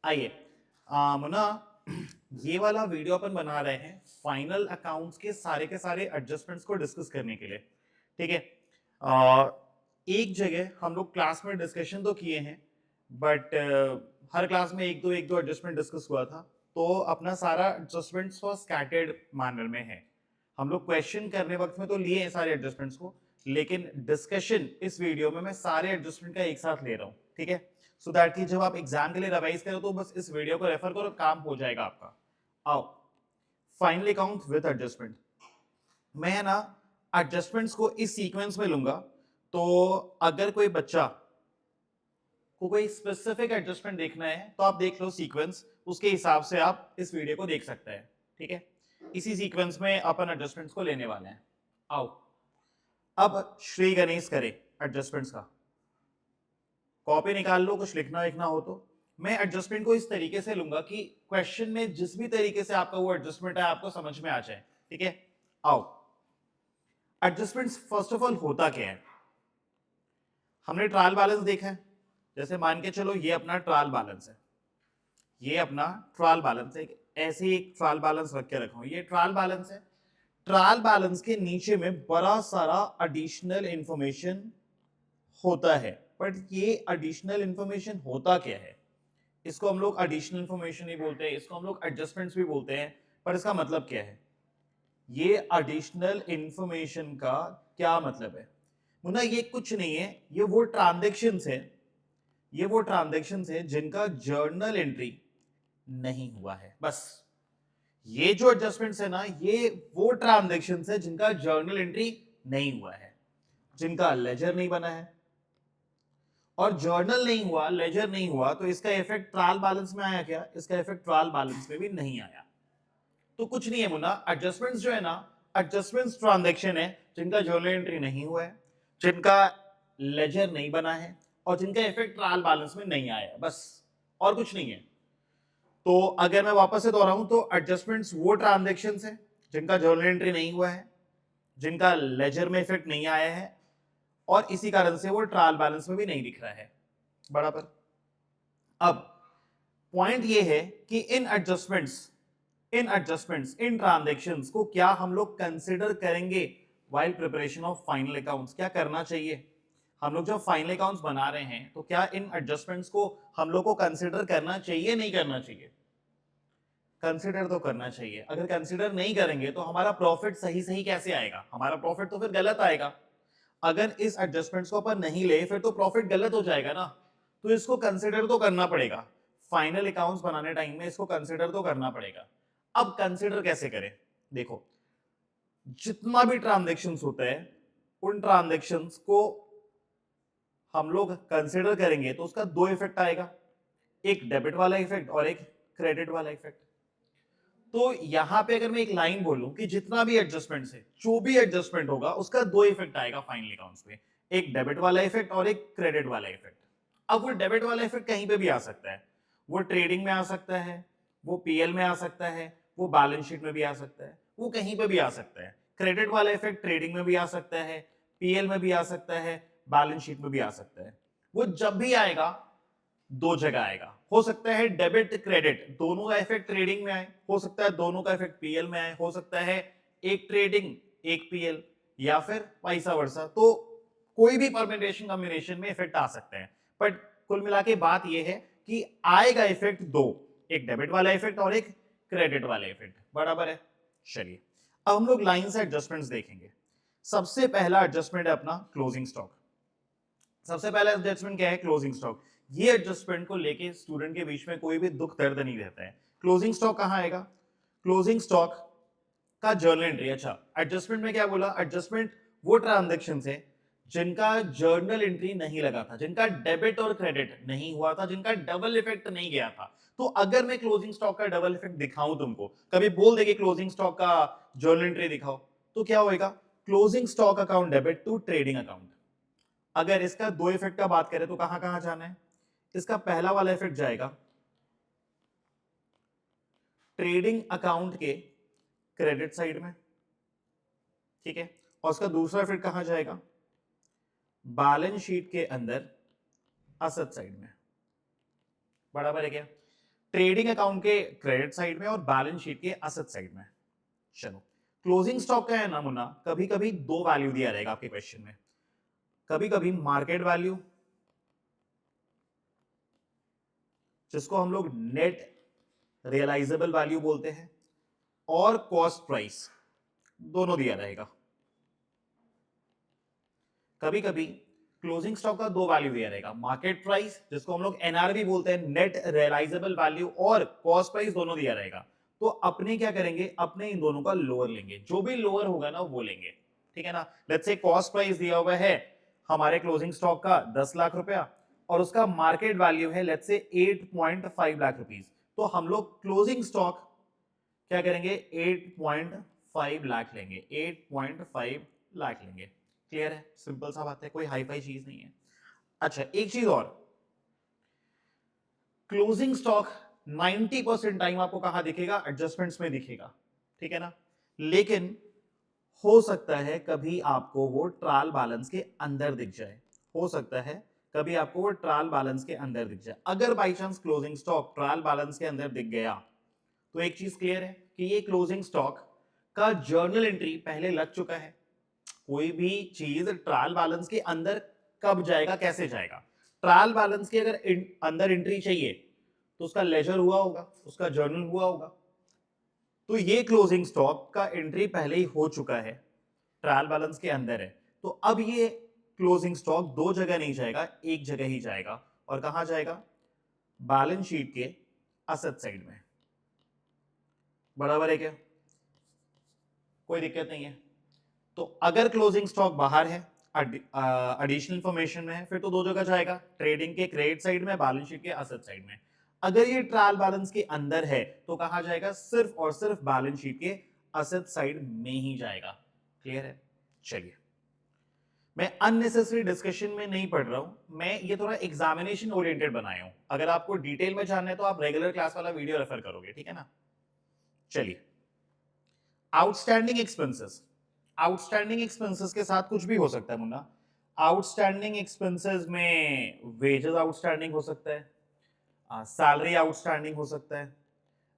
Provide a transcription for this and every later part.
आइए मुन्ना, ये वाला वीडियो अपन बना रहे हैं फाइनल अकाउंट्स के सारे एडजस्टमेंट्स को डिस्कस करने के लिए। ठीक है। आ, एक जगह हम लोग क्लास में डिस्कशन तो किए हैं, बट हर क्लास में एक दो एडजस्टमेंट डिस्कस हुआ था, तो अपना सारा एडजस्टमेंट्स तो स्कैटर्ड मैनर में है। हम लोग क्वेश्चन करने वक्त में तो लिए हैं सारे एडजस्टमेंट्स को, लेकिन डिस्कशन इस वीडियो में मैं सारे एडजस्टमेंट का एक साथ ले रहा हूँ। ठीक है, सो दैट कि जब आप एग्जाम के लिए रिवाइज करो तो बस इस वीडियो को रेफर करो, काम हो जाएगा आपका। आओ, फाइनल अकाउंट विद एडजस्टमेंट। मैं ना एडजस्टमेंट्स को इस सीक्वेंस में लूंगा, तो अगर कोई बच्चा को कोई स्पेसिफिक एडजस्टमेंट देखना है तो आप देख लो सीक्वेंस, उसके हिसाब से आप इस वीडियो को देख सकते हैं। ठीक है, इसी सीक्वेंस में अपन एडजस्टमेंट्स को लेने वाले हैं। आओ, अब श्री गणेश करें एडजस्टमेंट्स का। कॉपी निकाल लो, कुछ लिखना लिखना हो तो। मैं एडजस्टमेंट को इस तरीके से लूंगा कि क्वेश्चन में जिस भी तरीके से आपका वो एडजस्टमेंट है आपको समझ में आ जाए। ठीक है, आओ, एडजस्टमेंट्स फर्स्ट ऑफ ऑल होता क्या है। हमने ट्रायल बैलेंस देखा है, जैसे मान के चलो ये अपना ट्रायल बैलेंस है, ये अपना ट्रायल बैलेंस है, ऐसे ही एक ट्रायल बैलेंस रख के रखा हूं, ये ट्रायल बैलेंस है। ट्रायल बैलेंस के नीचे में बड़ा सारा एडिशनल इंफॉर्मेशन होता है, बट ये एडिशनल इंफॉर्मेशन होता क्या है, इसको हम लोग एडिशनल इंफॉर्मेशन ही बोलते हैं, इसको हम लोग एडजस्टमेंट्स भी बोलते हैं, पर इसका मतलब क्या है, ये एडिशनल इंफॉर्मेशन का क्या मतलब है। मुन्ना, ये कुछ नहीं है, ये वो ट्रांजैक्शंस है, ये वो ट्रांजैक्शंस है जिनका जर्नल एंट्री नहीं हुआ है। बस ये जो एडजस्टमेंट्स है ना, ये वो ट्रांजैक्शंस है जिनका जर्नल एंट्री नहीं हुआ है, जिनका लेजर नहीं बना है। और जर्नल नहीं हुआ, लेजर नहीं हुआ, तो इसका इफेक्ट ट्रायल बैलेंस में आया क्या? इसका इफेक्ट ट्रायल बैलेंस में भी नहीं आया। तो कुछ नहीं है मुन्ना, एडजस्टमेंट्स जो है ना, एडजस्टमेंट्स ट्रांजैक्शन है जिनका जर्नल एंट्री नहीं हुआ है, जिनका लेजर नहीं बना है, और जिनका इफेक्ट ट्रायल बैलेंस में नहीं आया, बस, और कुछ नहीं है। तो अगर मैं वापस से दोहराऊं तो एडजस्टमेंट्स वो ट्रांजैक्शंस है जिनका जर्नल एंट्री नहीं हुआ है, जिनका लेजर में इफेक्ट नहीं आया है, और इसी कारण से वो ट्रायल बैलेंस में भी नहीं दिख रहा है। बराबर। अब पॉइंट ये है कि इन ट्रांजैक्शंस को क्या हम लोग कंसिडर करेंगे while preparation of final accounts? क्या करना चाहिए हम लोग जब फाइनल अकाउंट्स बना रहे हैं, तो क्या इन एडजस्टमेंट्स को हम लोग को कंसिडर करना चाहिए, नहीं करना चाहिए? कंसिडर तो करना चाहिए। अगर कंसिडर नहीं करेंगे तो हमारा प्रॉफिट सही सही कैसे आएगा? हमारा प्रॉफिट तो फिर गलत आएगा। अगर इस एडजस्टमेंट्स को अपन नहीं ले फिर तो प्रॉफिट गलत हो जाएगा ना, तो इसको कंसिडर तो करना पड़ेगा। फाइनल अकाउंट्स बनाने टाइम में इसको कंसिडर तो करना पड़ेगा। अब कंसिडर कैसे करें? देखो, जितना भी ट्रांजैक्शंस होता है उन ट्रांजैक्शंस को हम लोग कंसिडर करेंगे तो उसका दो इफेक्ट आएगा, एक डेबिट वाला इफेक्ट और एक क्रेडिट वाला इफेक्ट। तो यहां पे अगर मैं एक लाइन बोलूं कि जितना भी एडजस्टमेंट है, जो भी एडजस्टमेंट होगा उसका दो इफेक्ट आएगा फाइनल अकाउंट्स में, एक डेबिट वाला इफेक्ट और एक क्रेडिट वाला इफेक्ट। अब वो डेबिट वाला इफेक्ट कहीं पे भी आ सकता है, वो ट्रेडिंग में आ सकता है, वो पीएल में आ सकता है, वो बैलेंस शीट में भी आ सकता है, वो कहीं पे भी आ सकता है। क्रेडिट वाला इफेक्ट ट्रेडिंग में भी आ सकता है, पीएल में भी आ सकता है, बैलेंस शीट में भी आ सकता है। वो जब भी आएगा दो जगह आएगा, हो सकता है डेबिट क्रेडिट दोनों का इफेक्ट ट्रेडिंग में आए, हो सकता है दोनों का इफेक्ट पीएल में आए, हो सकता है एक ट्रेडिंग एक पीएल, या फिर वाइसा वर्सा। तो कोई भी परम्यूटेशन कॉम्बिनेशन में इफेक्ट आ सकते हैं, बट कुल मिला के बात यह है कि आएगा इफेक्ट दो, एक डेबिट वाला इफेक्ट और एक क्रेडिट वाला इफेक्ट। बराबर है। चलिए, अब हम लोग लाइन से एडजस्टमेंट्स देखेंगे। सबसे पहला एडजस्टमेंट है अपना क्लोजिंग स्टॉक। सबसे पहला एडजस्टमेंट क्या है? Closing stock. ये एडजस्टमेंट को लेके स्टूडेंट के बीच में कोई भी दुख दर्द नहीं रहता है। क्लोजिंग स्टॉक कहां आएगा? क्लोजिंग स्टॉक का जर्नल एंट्री। अच्छा, एडजस्टमेंट में क्या बोला? एडजस्टमेंट वो ट्रांजैक्शन है जिनका जर्नल एंट्री नहीं लगा था, जिनका डेबिट और क्रेडिट नहीं हुआ था, जिनका डबल इफेक्ट नहीं गया था। तो अगर मैं क्लोजिंग स्टॉक का डबल इफेक्ट दिखाऊं तुमको, कभी बोल देगी क्लोजिंग स्टॉक का जर्नल एंट्री दिखाओ, तो क्या होएगा? Closing stock account debit to trading account. अगर इसका दो इफेक्ट का बात करें तो कहां कहां जाना है? इसका पहला वाला इफेक्ट जाएगा ट्रेडिंग अकाउंट के क्रेडिट साइड में, ठीक है, और उसका दूसरा इफेक्ट कहां जाएगा? बैलेंस शीट के अंदर असेट साइड में। बराबर है क्या? ट्रेडिंग अकाउंट के क्रेडिट साइड में और बैलेंस शीट के असेट साइड में। चलो, क्लोजिंग स्टॉक का है ना मुन्ना, कभी कभी दो वैल्यू दिया रहेगा आपके क्वेश्चन में, कभी कभी मार्केट वैल्यू जिसको हम लोग नेट रियलाइजेबल वैल्यू बोलते हैं, और कॉस्ट प्राइस, दोनों दिया रहेगा। कभी कभी क्लोजिंग स्टॉक का दो वैल्यू दिया रहेगा, मार्केट प्राइस जिसको हम लोग एनआरवी बोलते हैं, नेट रियलाइजेबल वैल्यू, और कॉस्ट प्राइस दोनों दिया रहेगा। तो अपने क्या करेंगे, अपने इन दोनों का लोअर लेंगे, जो भी लोअर होगा ना वो लेंगे, ठीक है ना। लेट्स से कॉस्ट प्राइस दिया हुआ है हमारे क्लोजिंग स्टॉक का 10 लाख रुपया, और उसका मार्केट वैल्यू है लेट्स से 8.5 लाख रुपीस, तो हम लोग क्लोजिंग स्टॉक क्या करेंगे, 8.5 लाख लेंगे, 8.5 लाख लेंगे। क्लियर है, सिंपल सा बात है, कोई हाई फाई चीज नहीं है। अच्छा, एक चीज और, क्लोजिंग स्टॉक 90% टाइम आपको कहां दिखेगा, एडजस्टमेंट्स में दिखेगा, ठीक है ना। लेकिन हो सकता है कभी आपको वो ट्रायल बैलेंस के अंदर दिख जाए, हो सकता है कभी आपको वो ट्रायल बैलेंस के अंदर दिख जाए। अगर by chance closing stock trial balance के अंदर दिख गया तो एक चीज क्लियर है कि ये क्लोजिंग स्टॉक का जर्नल एंट्री पहले लग चुका है। कोई भी चीज ट्रायल बैलेंस के अंदर कब जाएगा, कैसे जाएगा, ट्रायल बैलेंस के अगर अंदर एंट्री चाहिए तो उसका लेजर हुआ होगा, उसका जर्नल हुआ होगा। तो ये क्लोजिंग स्टॉक का एंट्री पहले ही हो चुका है, ट्रायल बैलेंस के अंदर है, तो अब ये क्लोजिंग स्टॉक दो जगह नहीं जाएगा, एक जगह ही जाएगा। और कहां जाएगा, बैलेंस शीट के असेट साइड में। बराबर है क्या, कोई दिक्कत नहीं है। तो अगर क्लोजिंग स्टॉक बाहर है, एडिशनल इंफॉर्मेशन में है, फिर तो दो जगह जाएगा, ट्रेडिंग के क्रेडिट साइड में, बैलेंस शीट के असेट साइड में। अगर ये ट्रायल बैलेंस के अंदर है तो कहां जाएगा, सिर्फ और सिर्फ बैलेंस शीट के असेट साइड में ही जाएगा। क्लियर है। चलिए, मैं अननेसेसरी डिस्कशन में नहीं पढ़ रहा हूं, मैं ये थोड़ा एग्जामिनेशन ओरिएंटेड बनाया हूं। अगर आपको डिटेल में जानना है तो आप रेगुलर क्लास वाला वीडियो रेफर करोगे, ठीक है ना। चलिए, आउटस्टैंडिंग एक्सपेंसेस, आउटस्टैंडिंग एक्सपेंसेस के साथ कुछ भी हो सकता है मुन्ना। आउटस्टैंडिंग एक्सपेंसेस में वेजेस आउटस्टैंडिंग हो सकता है, सैलरी आउटस्टैंडिंग हो सकता है,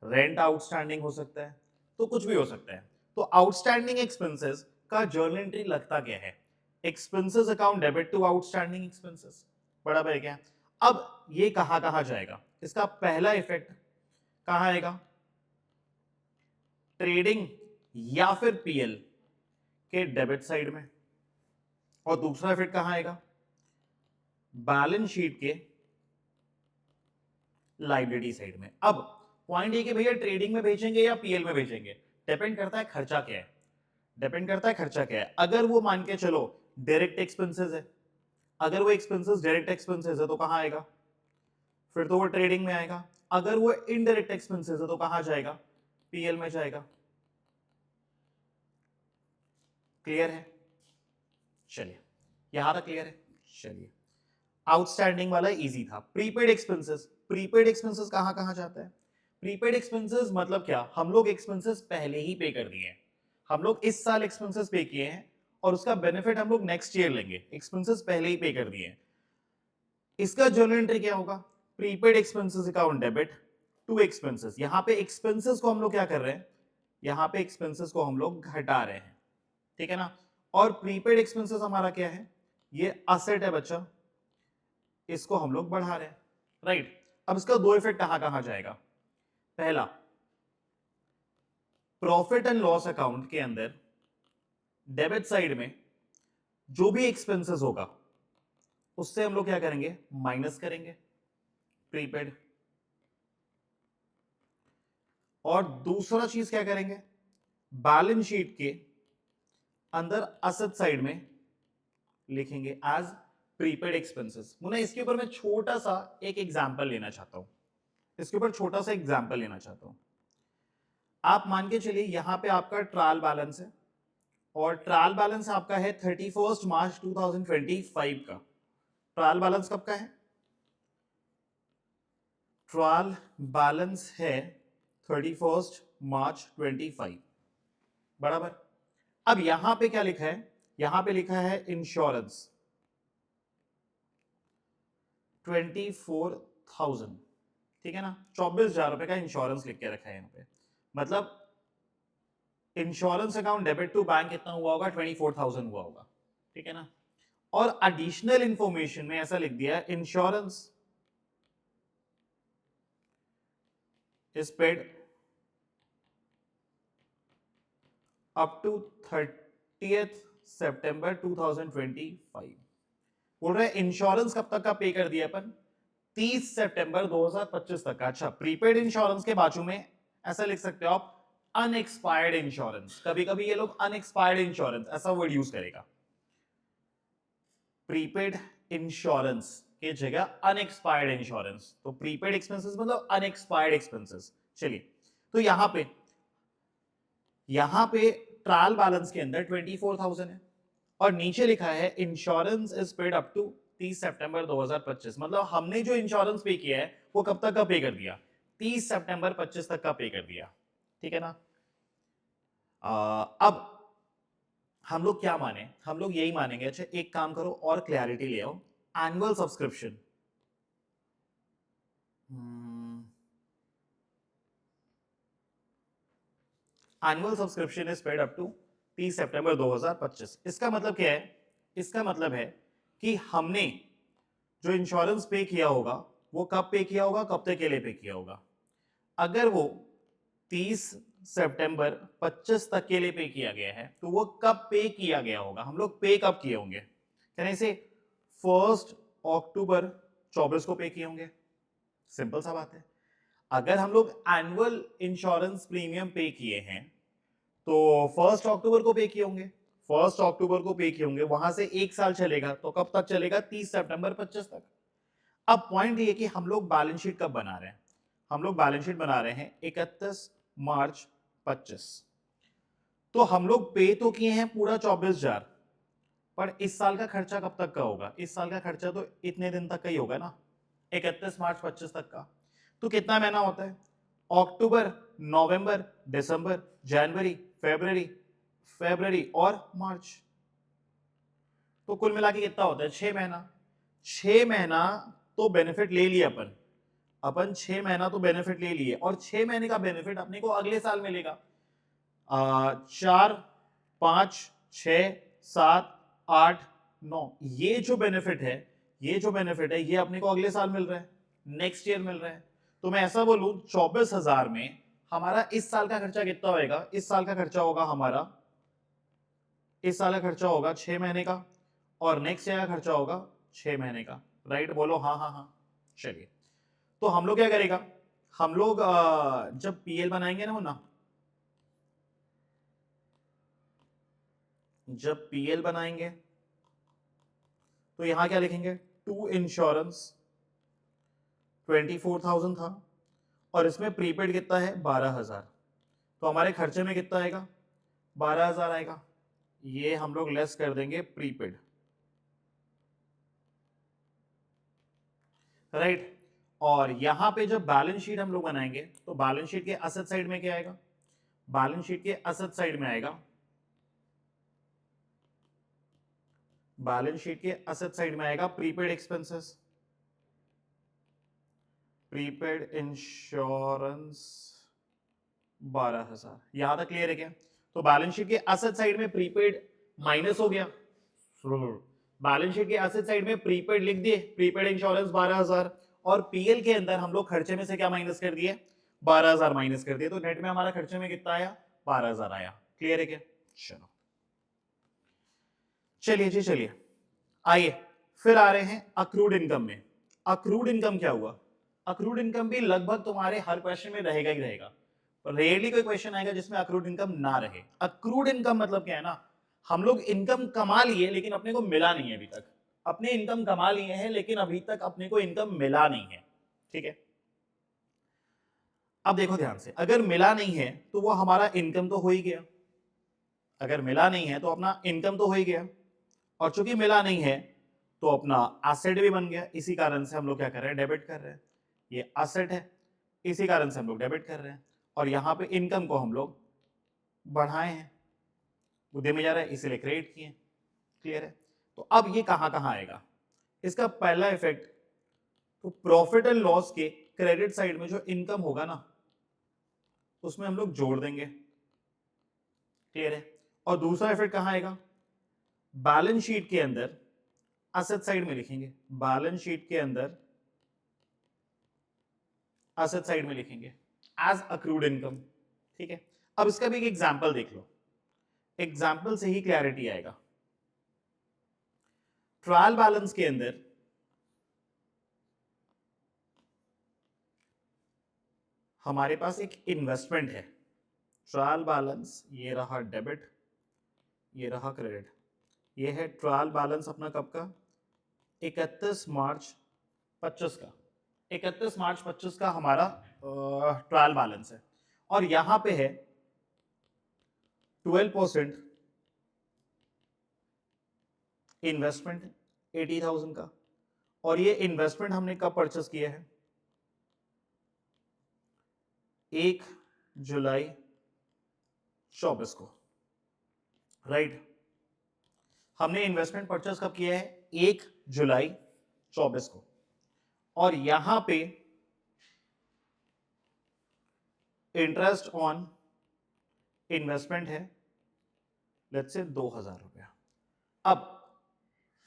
रेंट आउटस्टैंडिंग हो सकता है, तो कुछ भी हो सकता है। तो आउटस्टैंडिंग एक्सपेंसेस का जर्नल एंट्री लगता क्या है, expenses account debit to outstanding expenses, बराबर है क्या। अब ये कहां कहां जाएगा, इसका पहला इफेक्ट कहां आएगा, ट्रेडिंग या फिर पीएल के डेबिट साइड में, और दूसरा इफेक्ट कहां आएगा, बैलेंस शीट के लाइबिलिटी साइड में। अब पॉइंट ये कि भैया ट्रेडिंग में भेजेंगे या पीएल में भेजेंगे, डिपेंड करता है खर्चा क्या है, डिपेंड करता है खर्चा क्या है। अगर वो मान के चलो डायरेक्ट एक्सपेंसेस है, अगर वो एक्सपेंसेस डायरेक्ट एक्सपेंसेस है तो कहां आएगा, फिर तो वो ट्रेडिंग में आएगा। अगर वो इनडायरेक्ट एक्सपेंसेस है तो कहां जाएगा, पीएल में जाएगा। क्लियर है, चलिए यहां तक क्लियर है। चलिए, आउटस्टैंडिंग वाला इजी था। प्रीपेड एक्सपेंसेस, प्रीपेड एक्सपेंसेस कहां कहां जाता है, प्रीपेड एक्सपेंसेस मतलब क्या, हम लोग एक्सपेंसेस पहले ही पे कर दिए हैं, हम लोग इस साल एक्सपेंसेस पे किए हैं और उसका बेनिफिट हम लोग नेक्स्ट ईयर लेंगे, एक्सपेंसेस पहले ही पे कर दिए हैं। इसका जर्नल एंट्री क्या होगा, prepaid expenses account debit to expenses. यहां पे एक्सपेंसेस को हम लोग क्या कर रहे हैं, यहां पे एक्सपेंसेस को हम लोग घटा रहे हैं, ठीक है ना। और प्रीपेड एक्सपेंसेस हमारा क्या है, ये असेट है बच्चा, इसको हम लोग बढ़ा रहे हैं, राइट। अब इसका दो इफेक्ट कहां कहां जाएगा, पहला प्रॉफिट एंड लॉस अकाउंट के अंदर डेबिट साइड में जो भी एक्सपेंसेस होगा उससे हम लोग क्या करेंगे, माइनस करेंगे प्रीपेड। और दूसरा चीज क्या करेंगे, बैलेंस शीट के अंदर असेट साइड में लिखेंगे एज प्रीपेड एक्सपेंसेस। मुन्ना इसके ऊपर मैं छोटा सा एक एग्जांपल लेना चाहता हूं, इसके ऊपर छोटा सा एग्जांपल लेना चाहता हूं। आप मान के चलिए यहां पे आपका ट्रायल बैलेंस है, और ट्रायल बैलेंस आपका है 31 मार्च 2025 का। ट्रायल बैलेंस कब का है, ट्रायल बैलेंस है 31 मार्च 25, बराबर। अब यहां पे क्या लिखा है, यहां पे लिखा है इंश्योरेंस 24,000, ठीक है ना, 24,000 रुपए का इंश्योरेंस लिख के रखा है यहाँ पे, मतलब insurance account debit to bank कितना हुआ होगा, 24,000 हुआ होगा, ठीक है ना। और एडिशनल इंफॉर्मेशन में ऐसा लिख दिया, insurance is paid up to 30th September 2025। बोल रहे इंश्योरेंस कब तक का पे कर दिया अपन, 30 सितंबर 2025 तक का। अच्छा, प्रीपेड इंश्योरेंस के बाजू में ऐसा लिख सकते हो आप, अनएक्सपायर्ड इंश्योरेंस। कभी कभी ये लोग अनएक्सपायर्ड इंश्योरेंस ऐसा वर्ड यूज करेगा, प्रीपेड इंश्योरेंस के जगह अनएक्सपायर्ड इंश्योरेंस, तो प्रीपेड एक्सपेंसेस मतलब अनएक्सपायर्ड एक्सपेंसेस। चलिए, तो यहां पे ट्रायल बैलेंस के अंदर 24,000 है और नीचे लिखा है insurance is paid up to 30 सितंबर 2025, मतलब हमने जो इंश्योरेंस पे किया है वो कब तक का पे कर दिया, 30 सितंबर 25 तक का पे कर दिया, ठीक है ना। अब हम लोग क्या माने, हम लोग यही मानेंगे। अच्छा, एक काम करो और क्लैरिटी ले आओ, annual subscription, annual subscription is paid up to 30 सितंबर 2025। इसका मतलब क्या है, इसका मतलब है कि हमने जो इंश्योरेंस पे किया होगा वो कब पे किया होगा, कब तक के लिए पे किया होगा। अगर वो 30 सितंबर 25 तक के लिए पे किया गया है तो वो कब पे किया गया होगा, हम लोग पे कब किए होंगे, कहने से 1 अक्टूबर 24 को पे किए होंगे, सिंपल सा बात है। अगर हम लोग एनुअल इंश्योरेंस प्रीमियम पे किए हैं तो 1 अक्टूबर को पे किए होंगे, 1 अक्टूबर को पे किए होंगे, वहां से एक साल चलेगा तो कब तक चलेगा, 30 सितंबर 25 तक। अब पॉइंट ये कि हम लोग बैलेंस शीट कब बना रहे हैं, हम लोग बैलेंस शीट बना रहे हैं 31 मार्च 25। तो हम लोग पे तो किए हैं पूरा 24,000, पर इस साल का खर्चा कब तक का होगा, इस साल का खर्चा तो इतने दिन तक का ही होगा ना, 31 मार्च 25 तक का। तो कितना महीना होता है, अक्टूबर, नवंबर, दिसंबर, जनवरी, फेब्रुअरी और मार्च। तो कुल मिला के कितना होता है, 6 महीना। 6 महीना तो बेनिफिट ले लिया अपन 6 महीना तो बेनिफिट ले लिए, और 6 महीने का बेनिफिट अपने को अगले साल मिलेगा। 4, 5, 6, 7, 8, 9, ये जो बेनिफिट है, ये अपने को अगले साल मिल रहा है, नेक्स्ट ईयर मिल रहा है। तो मैं ऐसा बोलूं 24,000 में हमारा इस साल का खर्चा कितना होगा, इस साल का खर्चा होगा हमारा, इस साल का खर्चा होगा 6 महीने का, और नेक्स्ट ईयर का खर्चा होगा 6 महीने का। राइट, बोलो हाँ हाँ हाँ। चलिए, तो हम लोग क्या करेगा, हम लोग जब पीएल बनाएंगे ना, जब पीएल बनाएंगे तो यहां क्या लिखेंगे, टू इंश्योरेंस 24,000 था और इसमें प्रीपेड कितना है 12,000, तो हमारे खर्चे में कितना आएगा, 12,000 आएगा। ये हम लोग लेस कर देंगे प्रीपेड, राइट। और यहां पे जब बैलेंस शीट हम लोग बनाएंगे तो बैलेंस शीट के असेट साइड में क्या आएगा, बैलेंस शीट के असेट साइड में आएगा, बैलेंस शीट के असेट साइड में आएगा प्रीपेड एक्सपेंसेस, प्रीपेड इंश्योरेंस 12,000। यहां तक क्लियर है क्या, तो बैलेंस शीट के असेट साइड में प्रीपेड माइनस हो गया, बैलेंस शीट के एसेट साइड में प्रीपेड लिख दिए, प्रीपेड इंश्योरेंस 12,000, और पीएल के अंदर हम लोग खर्चे में से क्या माइनस कर दिए, 12,000 माइनस कर दिए, तो नेट में हमारा खर्चे में कितना आया, 12,000 आया। क्लियर है क्या, चलो चलिए जी, चलिए आइए फिर आ रहे हैं अक्रूड इनकम में। अक्रूड इनकम क्या हुआ, अक्रूड इनकम भी लगभग तुम्हारे हर क्वेश्चन में रहेगा ही रहेगा, रेयरली कोई क्वेश्चन आएगा जिसमें अक्रूड इनकम ना रहे। अक्रूड इनकम मतलब क्या है ना, हम लोग इनकम कमा लिए लेकिन अपने को मिला नहीं है अभी तक, अपने इनकम कमा लिए हैं लेकिन अभी तक अपने को इनकम मिला नहीं है, ठीक है। अब देखो ध्यान से, अगर मिला नहीं है तो वो हमारा इनकम तो हो ही गया, अगर मिला नहीं है तो अपना इनकम तो हो ही गया, और चूंकि मिला नहीं है तो अपना एसेट भी बन गया, इसी कारण से हम लोग क्या कर रहे हैं, डेबिट कर रहे हैं। ये एसेट है, इसी कारण से हम लोग डेबिट कर रहे हैं, और यहां पे इनकम को हम लोग बढ़ाए हैं, मुद्दे में जा रहा है इसीलिए क्रेडिट किए। क्लियर है, तो अब ये कहां कहां आएगा, इसका पहला इफेक्ट तो प्रॉफिट एंड लॉस के क्रेडिट साइड में जो इनकम होगा ना उसमें हम लोग जोड़ देंगे, क्लियर है। और दूसरा इफेक्ट कहां आएगा, बैलेंस शीट के अंदर असेट साइड में लिखेंगे, बैलेंस शीट के अंदर असेट साइड में लिखेंगे एज अक्रूड इनकम, ठीक है। अब इसका भी एक एग्जांपल देख लो, एग्जांपल से ही क्लैरिटी आएगा। ट्रायल बैलेंस के अंदर हमारे पास एक इन्वेस्टमेंट है, ट्रायल बैलेंस, ये रहा डेबिट, ये रहा क्रेडिट, ये है ट्रायल बैलेंस अपना कब का, 31 मार्च 25 का, 31 मार्च 25 का हमारा ट्रायल बैलेंस है। और यहां पे है 12% इन्वेस्टमेंट 80,000 का, और ये इन्वेस्टमेंट हमने कब परचेस किया है, 1 जुलाई 24 को, राइट। हमने इन्वेस्टमेंट परचेस कब किया है, 1 जुलाई 24 को। और यहां पे इंटरेस्ट ऑन इन्वेस्टमेंट है लेट्स से 2,000 रुपया। अब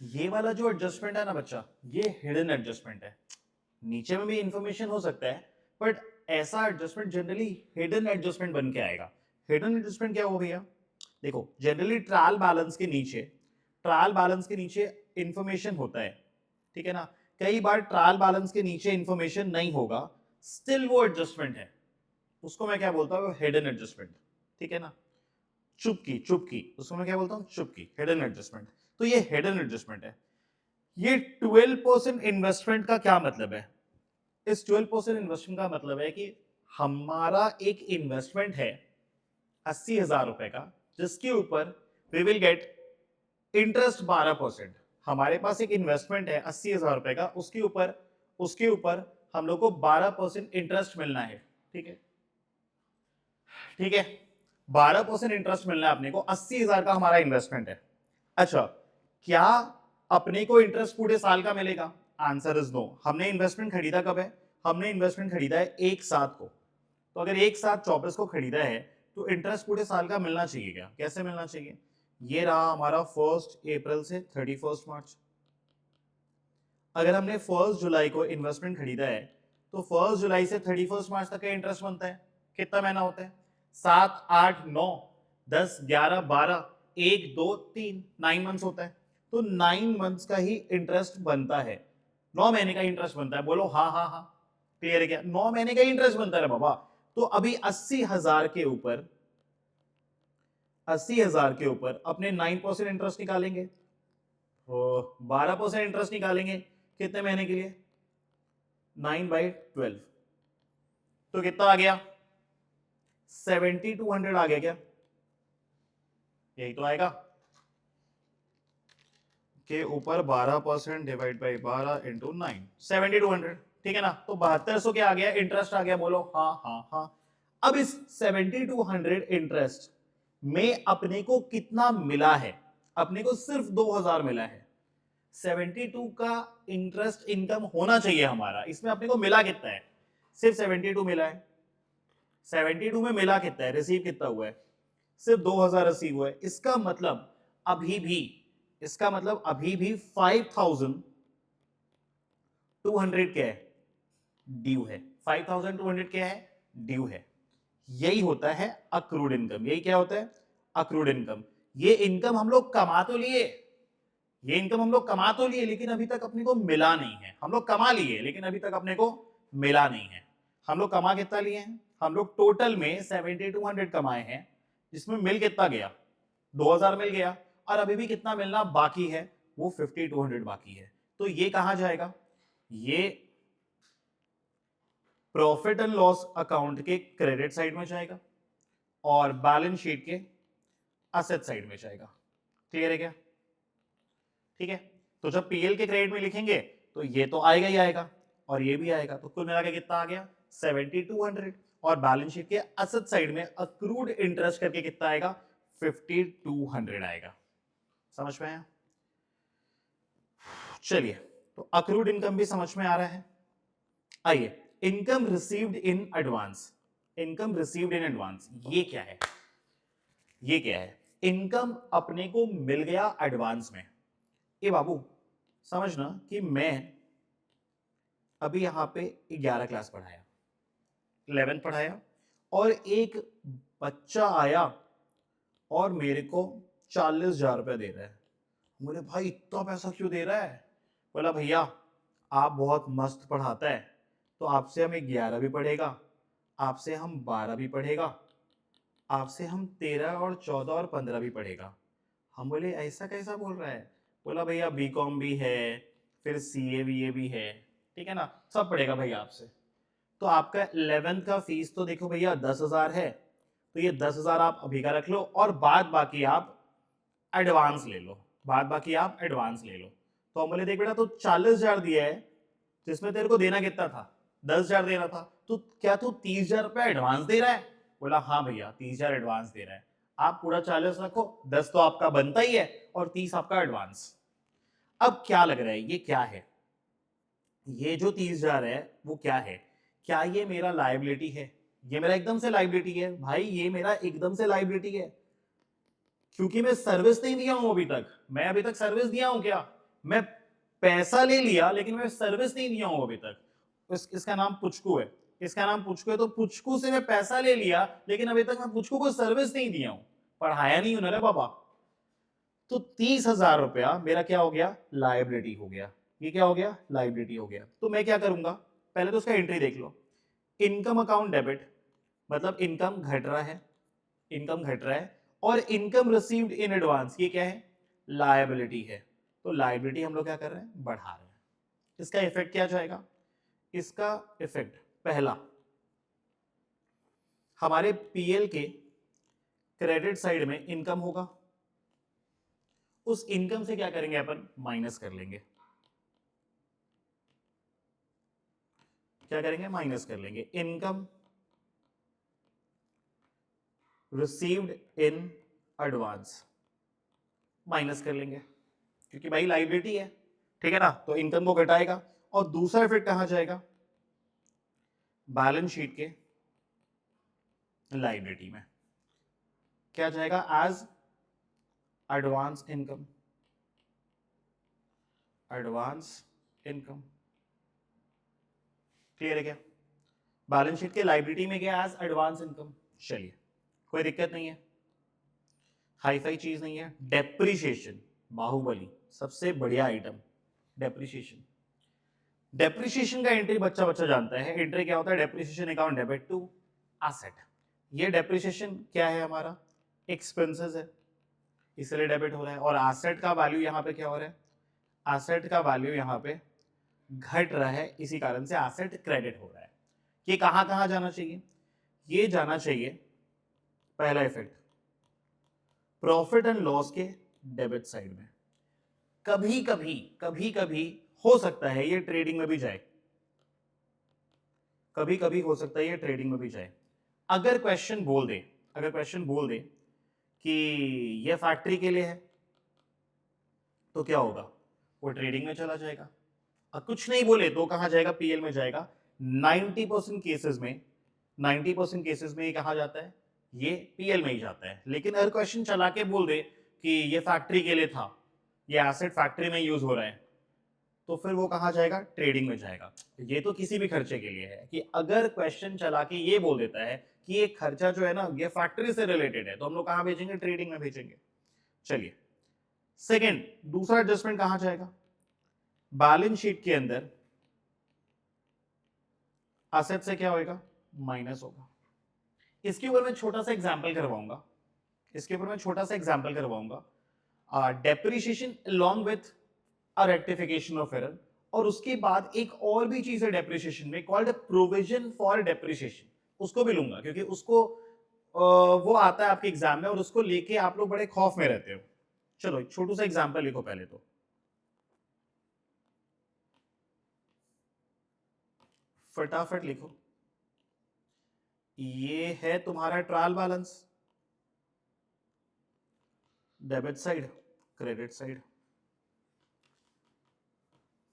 ये वाला जो एडजस्टमेंट है ना बच्चा, ये हिडन एडजस्टमेंट है, नीचे में भी इंफॉर्मेशन हो सकता है, बट ऐसा एडजस्टमेंट जनरली हिडन एडजस्टमेंट बन के आएगा। हिडन एडजस्टमेंट क्या हो भैया, देखो जनरली ट्रायल बैलेंस के नीचे, ट्रायल बैलेंस के नीचे इंफॉर्मेशन होता है, ठीक है ना। कई बार ट्रायल बैलेंस के नीचे इंफॉर्मेशन नहीं होगा, स्टिल वो एडजस्टमेंट है, उसको मैं क्या बोलता हूँ, हिडन एडजस्टमेंट, ठीक है ना। चुपकी उसको मैं क्या बोलता हूँ, चुपकी, हिडन एडजस्टमेंट। तो ये हिडन एडजस्टमेंट है। ये 12% इन्वेस्टमेंट का क्या मतलब है, इस 12% इन्वेस्टमेंट का मतलब है कि हमारा एक इन्वेस्टमेंट है 80,000 रुपए का, जिसके ऊपर वी विल गेट इंटरेस्ट 12%। हमारे पास एक इन्वेस्टमेंट है 80,000 रुपए का, उसके ऊपर हम लोग को 12% इंटरेस्ट मिलना है, ठीक है, ठीक है। 12% इंटरेस्ट मिलना है अपने को, 80,000 का हमारा इन्वेस्टमेंट है। अच्छा, क्या अपने को इंटरेस्ट पूरे साल का मिलेगा, आंसर इज नो। हमने इन्वेस्टमेंट खरीदा कब है, हमने इन्वेस्टमेंट खरीदा है 1/7 को, तो अगर 1/7/24 को खरीदा है तो इंटरेस्ट पूरे साल का मिलना चाहिए क्या, कैसे मिलना चाहिए, ये रहा हमारा 1 अप्रैल से 31 मार्च। अगर हमने 1 जुलाई को इन्वेस्टमेंट खरीदा है तो 1 जुलाई से 31 मार्च तक का इंटरेस्ट बनता है, कितना महीना होता है, 7, 8, 9, 10, 11, 12, 1, 2, 3, 9 मंथ्स होता है। तो 9 मंथ्स का ही इंटरेस्ट बनता है, 9 महीने का इंटरेस्ट बनता है। बोलो हाँ हाँ हाँ, क्लियर है क्या, 9 महीने का इंटरेस्ट बनता है बाबा। तो अभी 80,000 के ऊपर, 80,000 के ऊपर अपने 9% इंटरेस्ट निकालेंगे, तो 12% इंटरेस्ट निकालेंगे, कितने महीने के लिए, 9/12, तो कितना आ गया, 7,200 आ गया क्या, यही तो आएगा, के ऊपर 12% डिवाइड बाई 12 इंटू 9, 7,200, ठीक है ना। तो 7200 क्या आ गया, इंटरेस्ट आ गया, बोलो हाँ हाँ हाँ। अब इस 7,200 इंटरेस्ट में अपने को कितना मिला है, अपने को सिर्फ 2,000 मिला है। 72 का इंटरेस्ट इनकम होना चाहिए हमारा, इसमें अपने को मिला कितना है, सिर्फ 72 मिला है। 72 में मिला कितना है, रिसीव कितना हुआ है, सिर्फ 2,000 रिसीव हुआ है। इसका मतलब अभी भी, इसका मतलब अभी भी 5,200 क्या है, ड्यू है, 5,200 क्या है, ड्यू है। यही होता है अक्रूड इनकम, यही क्या होता है, अक्रूड इनकम। ये इनकम हम लोग कमा तो लिए, ये इनकम हम लोग कमा तो लिए, लेकिन अभी तक अपने को मिला नहीं है। हम लोग कमा लिए लेकिन अभी तक अपने को मिला नहीं है। हम लोग कमा कितना लिए हैं, हम लोग टोटल में 7,200 कमाए हैं, जिसमें मिल कितना गया, 2,000 मिल गया, और अभी भी कितना मिलना बाकी है, वो 5,200 बाकी है। तो ये कहां जाएगा, ये प्रॉफिट एंड लॉस अकाउंट के क्रेडिट साइड में जाएगा और बैलेंस शीट के असेट साइड में जाएगा। क्लियर है क्या, ठीक है। तो जब पीएल के क्रेडिट में लिखेंगे तो ये तो आएगा ही आएगा और ये भी आएगा, तो कुल मिला के कितना आ गया, 7,200। और बैलेंस शीट के असेट साइड में अक्रूड इंटरेस्ट करके कितना आएगा, 5,200 आएगा। समझ में आया, चलिए तो अक्रूड इनकम भी समझ में आ रहा है। आइए income received in advance, income received in advance ये क्या है? ये क्या है? इनकम अपने को मिल गया एडवांस में। ए बाबू समझना कि मैं अभी यहां पे 11 क्लास पढ़ाया, 11 पढ़ाया, और एक बच्चा आया और मेरे को 40,000 रुपया दे रहा है। बोले भाई इतना पैसा क्यों दे रहा है? बोला भैया आप बहुत मस्त पढ़ाता है तो आपसे हम 11 भी पढ़ेगा, आपसे हम 12 भी पढ़ेगा, आपसे हम 13 और 14 और 15 भी पढ़ेगा। हम बोले ऐसा कैसा बोल रहा है? बोला भैया बीकॉम भी है, फिर सीए बीए भी है, ठीक है ना, सब पढ़ेगा भैया आपसे। तो आपका 11th का फीस तो देखो भैया 10,000 है, तो ये 10,000 आप अभी का रख लो और बाद बाकी आप एडवांस ले लो, बाद बाकी आप एडवांस ले लो। तो हम बोले देख बेटा तो 40,000 दिया है, जिसमें तेरे को देना कितना था? 10,000 देना था, तो क्या तू 30,000 रुपया एडवांस दे रहा है? बोला हाँ भैया 30,000 एडवांस दे रहा है। आप पूरा 40 रखो, 10 तो आपका बनता ही है और 30 आपका एडवांस। अब क्या लग रहा है ये क्या है? ये जो 30,000 है वो क्या है? क्या ये मेरा लायबिलिटी है? ये मेरा एकदम से लायबिलिटी है भाई, ये मेरा एकदम से लायबिलिटी है, क्योंकि मैं सर्विस नहीं दिया हूं अभी तक। मैं अभी तक सर्विस दिया हूं क्या? मैं पैसा ले लिया लेकिन मैं सर्विस नहीं दिया हूं अभी तक। इसका नाम पुचकू है, इसका नाम पुचकू है। तो पुचकू से मैं पैसा ले लिया लेकिन अभी तक मैं पुचकू को सर्विस नहीं दिया हूं, पढ़ाया नहीं उन्होंने बाबा। तो 30,000 रुपया मेरा क्या हो गया? लायबिलिटी हो गया। ये क्या हो गया? लायबिलिटी हो गया। तो मैं क्या करूंगा? पहले तो उसका एंट्री देख लो। इनकम अकाउंट डेबिट, मतलब इनकम घट रहा है, इनकम घट रहा है, और इनकम रिसीव्ड इन एडवांस ये क्या है? लायबिलिटी है। तो लायबिलिटी हम लोग क्या कर रहे हैं? बढ़ा रहे हैं। इसका इफेक्ट क्या जाएगा? इसका इफेक्ट पहला, हमारे पीएल के क्रेडिट साइड में इनकम होगा, उस इनकम से क्या करेंगे अपन? माइनस कर लेंगे। क्या करेंगे? माइनस कर लेंगे। Income received in advance minus कर लेंगे, क्योंकि भाई लायबिलिटी है, ठीक है ना, तो इनकम को घटाएगा। और दूसरा इफेक्ट कहां जाएगा? बैलेंस शीट के लायबिलिटी में। क्या जाएगा? As advance income, advance income. Clear है क्या? बैलेंस शीट के लायबिलिटी में गया एज एडवांस इनकम। चलिए कोई दिक्कत नहीं है, हाई फाई चीज नहीं है। डेप्रिसिएशन, बाहुबली सबसे बढ़िया आइटम, डेप्रिसिएशन। डेप्रिसिएशन का एंट्री बच्चा बच्चा जानता है। एंट्री क्या होता है? Depreciation account debit to asset. ये डेप्रिसिएशन क्या है? हमारा एक्सपेंसेस है, इसलिए डेबिट हो रहा है। और एसेट का वैल्यू यहाँ पे क्या हो रहा है? एसेट का वैल्यू यहाँ पे घट रहा है, इसी कारण से एसेट क्रेडिट हो रहा है। ये कहां कहां जाना चाहिए? ये जाना चाहिए, पहला इफेक्ट प्रॉफिट एंड लॉस के डेबिट साइड में। कभी कभी, कभी कभी हो सकता है ये ट्रेडिंग में भी जाए, कभी कभी हो सकता है ये ट्रेडिंग में भी जाए। अगर क्वेश्चन बोल दे, अगर क्वेश्चन बोल दे कि ये फैक्ट्री के लिए है, तो क्या होगा? वो ट्रेडिंग में चला जाएगा। और कुछ नहीं बोले तो कहां जाएगा? पीएल में जाएगा। 90% केसेस में, 90% केसेस में ये कहा जाता है? ये पीएल में ही जाता है। लेकिन अगर क्वेश्चन चला के बोल दे कि ये फैक्ट्री के लिए था, ये एसेट फैक्ट्री में यूज हो रहा है, तो फिर वो कहां जाएगा? ट्रेडिंग में जाएगा। ये तो किसी भी खर्चे के लिए है कि अगर क्वेश्चन चला के ये बोल देता है कि ये खर्चा जो है ना ये फैक्ट्री से रिलेटेड है, तो हम लोग कहां भेजेंगे? ट्रेडिंग में भेजेंगे। चलिए सेकेंड, दूसरा एडजस्टमेंट कहां जाएगा? बैलेंस शीट के अंदर एसेट से क्या होगा? माइनस होगा। इसके ऊपर मैं छोटा सा एग्जांपल करवाऊंगा, इसके ऊपर मैं छोटा सा एग्जांपल करवाऊंगा। Depreciation along with a rectification of error, और उसके बाद एक और भी चीज है डेप्रिसिएशन में कॉल्ड प्रोविजन फॉर डेप्रिसिएशन। उसको भी लूंगा क्योंकि उसको वो आता है आपके एग्जाम में और उसको लेके आप लोग बड़े खौफ में रहते हो। चलो एक छोटू सा एग्जांपल लिखो पहले तो। फटाफट लिखो। ये है तुम्हारा trial balance, debit side, credit side.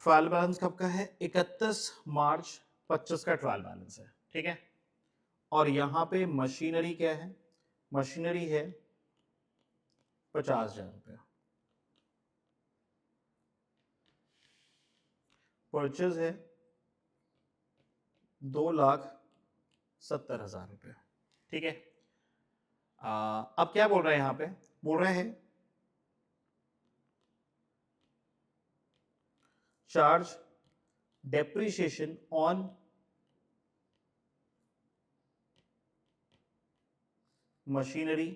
Trial balance कब का है? 31 मार्च 25 का ट्रायल बैलेंस है, ठीक है। और यहां पे मशीनरी क्या है, मशीनरी है 50,000 रुपया, परचेज है 2,70,000 रुपया, ठीक है। अब क्या बोल रहे हैं यहां पे, बोल रहे हैं charge depreciation on machinery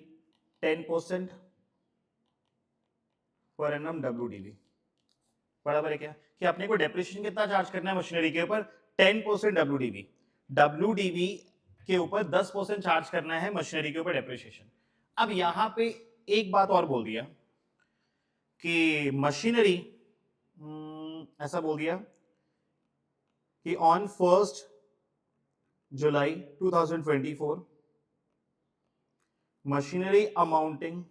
10% per annum WDV, बराबर है क्या, कि अपने को डेप्रिसिएशन कितना चार्ज करना है मशीनरी के ऊपर, 10% WDV, WDV के ऊपर 10% चार्ज करना है मशीनरी के ऊपर डेप्रिसिएशन। अब यहां पे एक बात और बोल दिया कि मशीनरी ऐसा बोल दिया कि on 1 July 2024 machinery amounting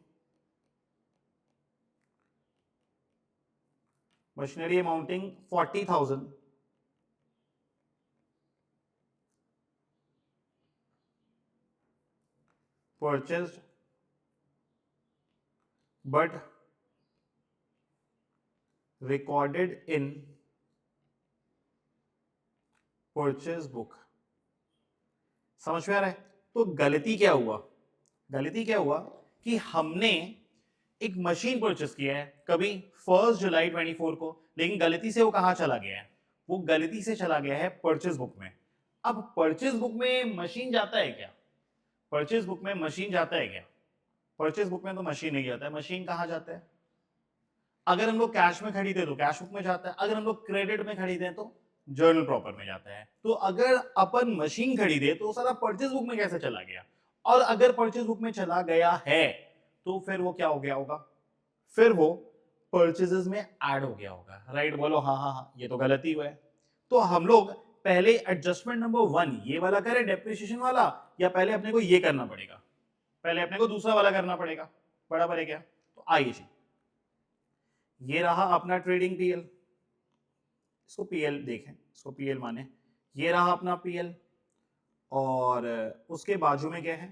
40,000 purchased but recorded in purchase book. समझ में आ रहा है? तो गलती क्या हुआ, गलती क्या हुआ कि हमने एक मशीन परचेस किया है कभी 1 जुलाई 24 को, लेकिन गलती से वो कहां चला गया है, वो गलती से चला गया है परचेज बुक में। अब परचेज बुक में मशीन जाता है क्या, परचेज बुक में मशीन जाता है क्या, परचेज बुक में तो मशीन नहीं जाता है, मशीन कहां जाता है, अगर हम लोग कैश में खरीदे तो कैश बुक में जाता है, अगर हम लोग क्रेडिट में खरीदे तो जर्नल प्रॉपर में जाता है। तो अगर अपन मशीन खरीदे तो सारा परचेज बुक में कैसे चला गया, और अगर परचेज बुक में चला गया है तो फिर वो क्या हो गया होगा, फिर वो परचेजेस में ऐड हो गया होगा, राइट। बोलो हाँ हाँ हाँ, ये तो गलती हुआ है। तो हम लोग पहले एडजस्टमेंट नंबर 1 ये वाला करें डेप्रिसिएशन वाला, या पहले अपने को ये करना पड़ेगा, पहले अपने को दूसरा वाला करना पड़ेगा, बराबर है क्या। तो आइए जी, ये रहा अपना ट्रेडिंग पीएल, इसको पीएल देखें, इसको पीएल माने, ये रहा अपना पीएल, और उसके बाजू में क्या है,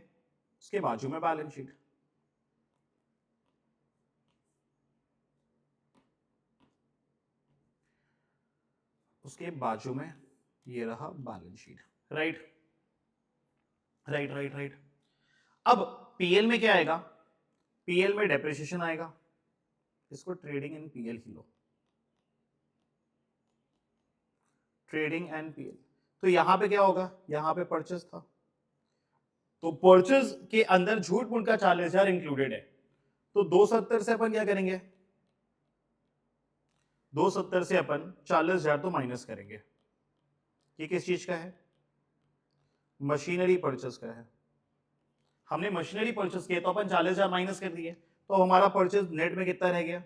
उसके बाजू में बैलेंस शीट, उसके बाजू में ये रहा balance sheet, right right right right. अब पीएल में क्या आएगा, पीएल में डेप्रिसिएशन आएगा, इसको trading in PL he low, trading and PL. तो यहां पे क्या होगा, यहां पे परचेज था, तो परचेज के अंदर झूठ मूठ का 40,000 इंक्लूडेड है, तो 270 से अपन क्या करेंगे, 270 से अपन 40,000 तो माइनस करेंगे। ये किस चीज का है, मशीनरी परचेज का है। हमने मशीनरी परचेज किया तो अपन 40,000 माइनस कर दिए, तो हमारा परचेज नेट में कितना रह गया,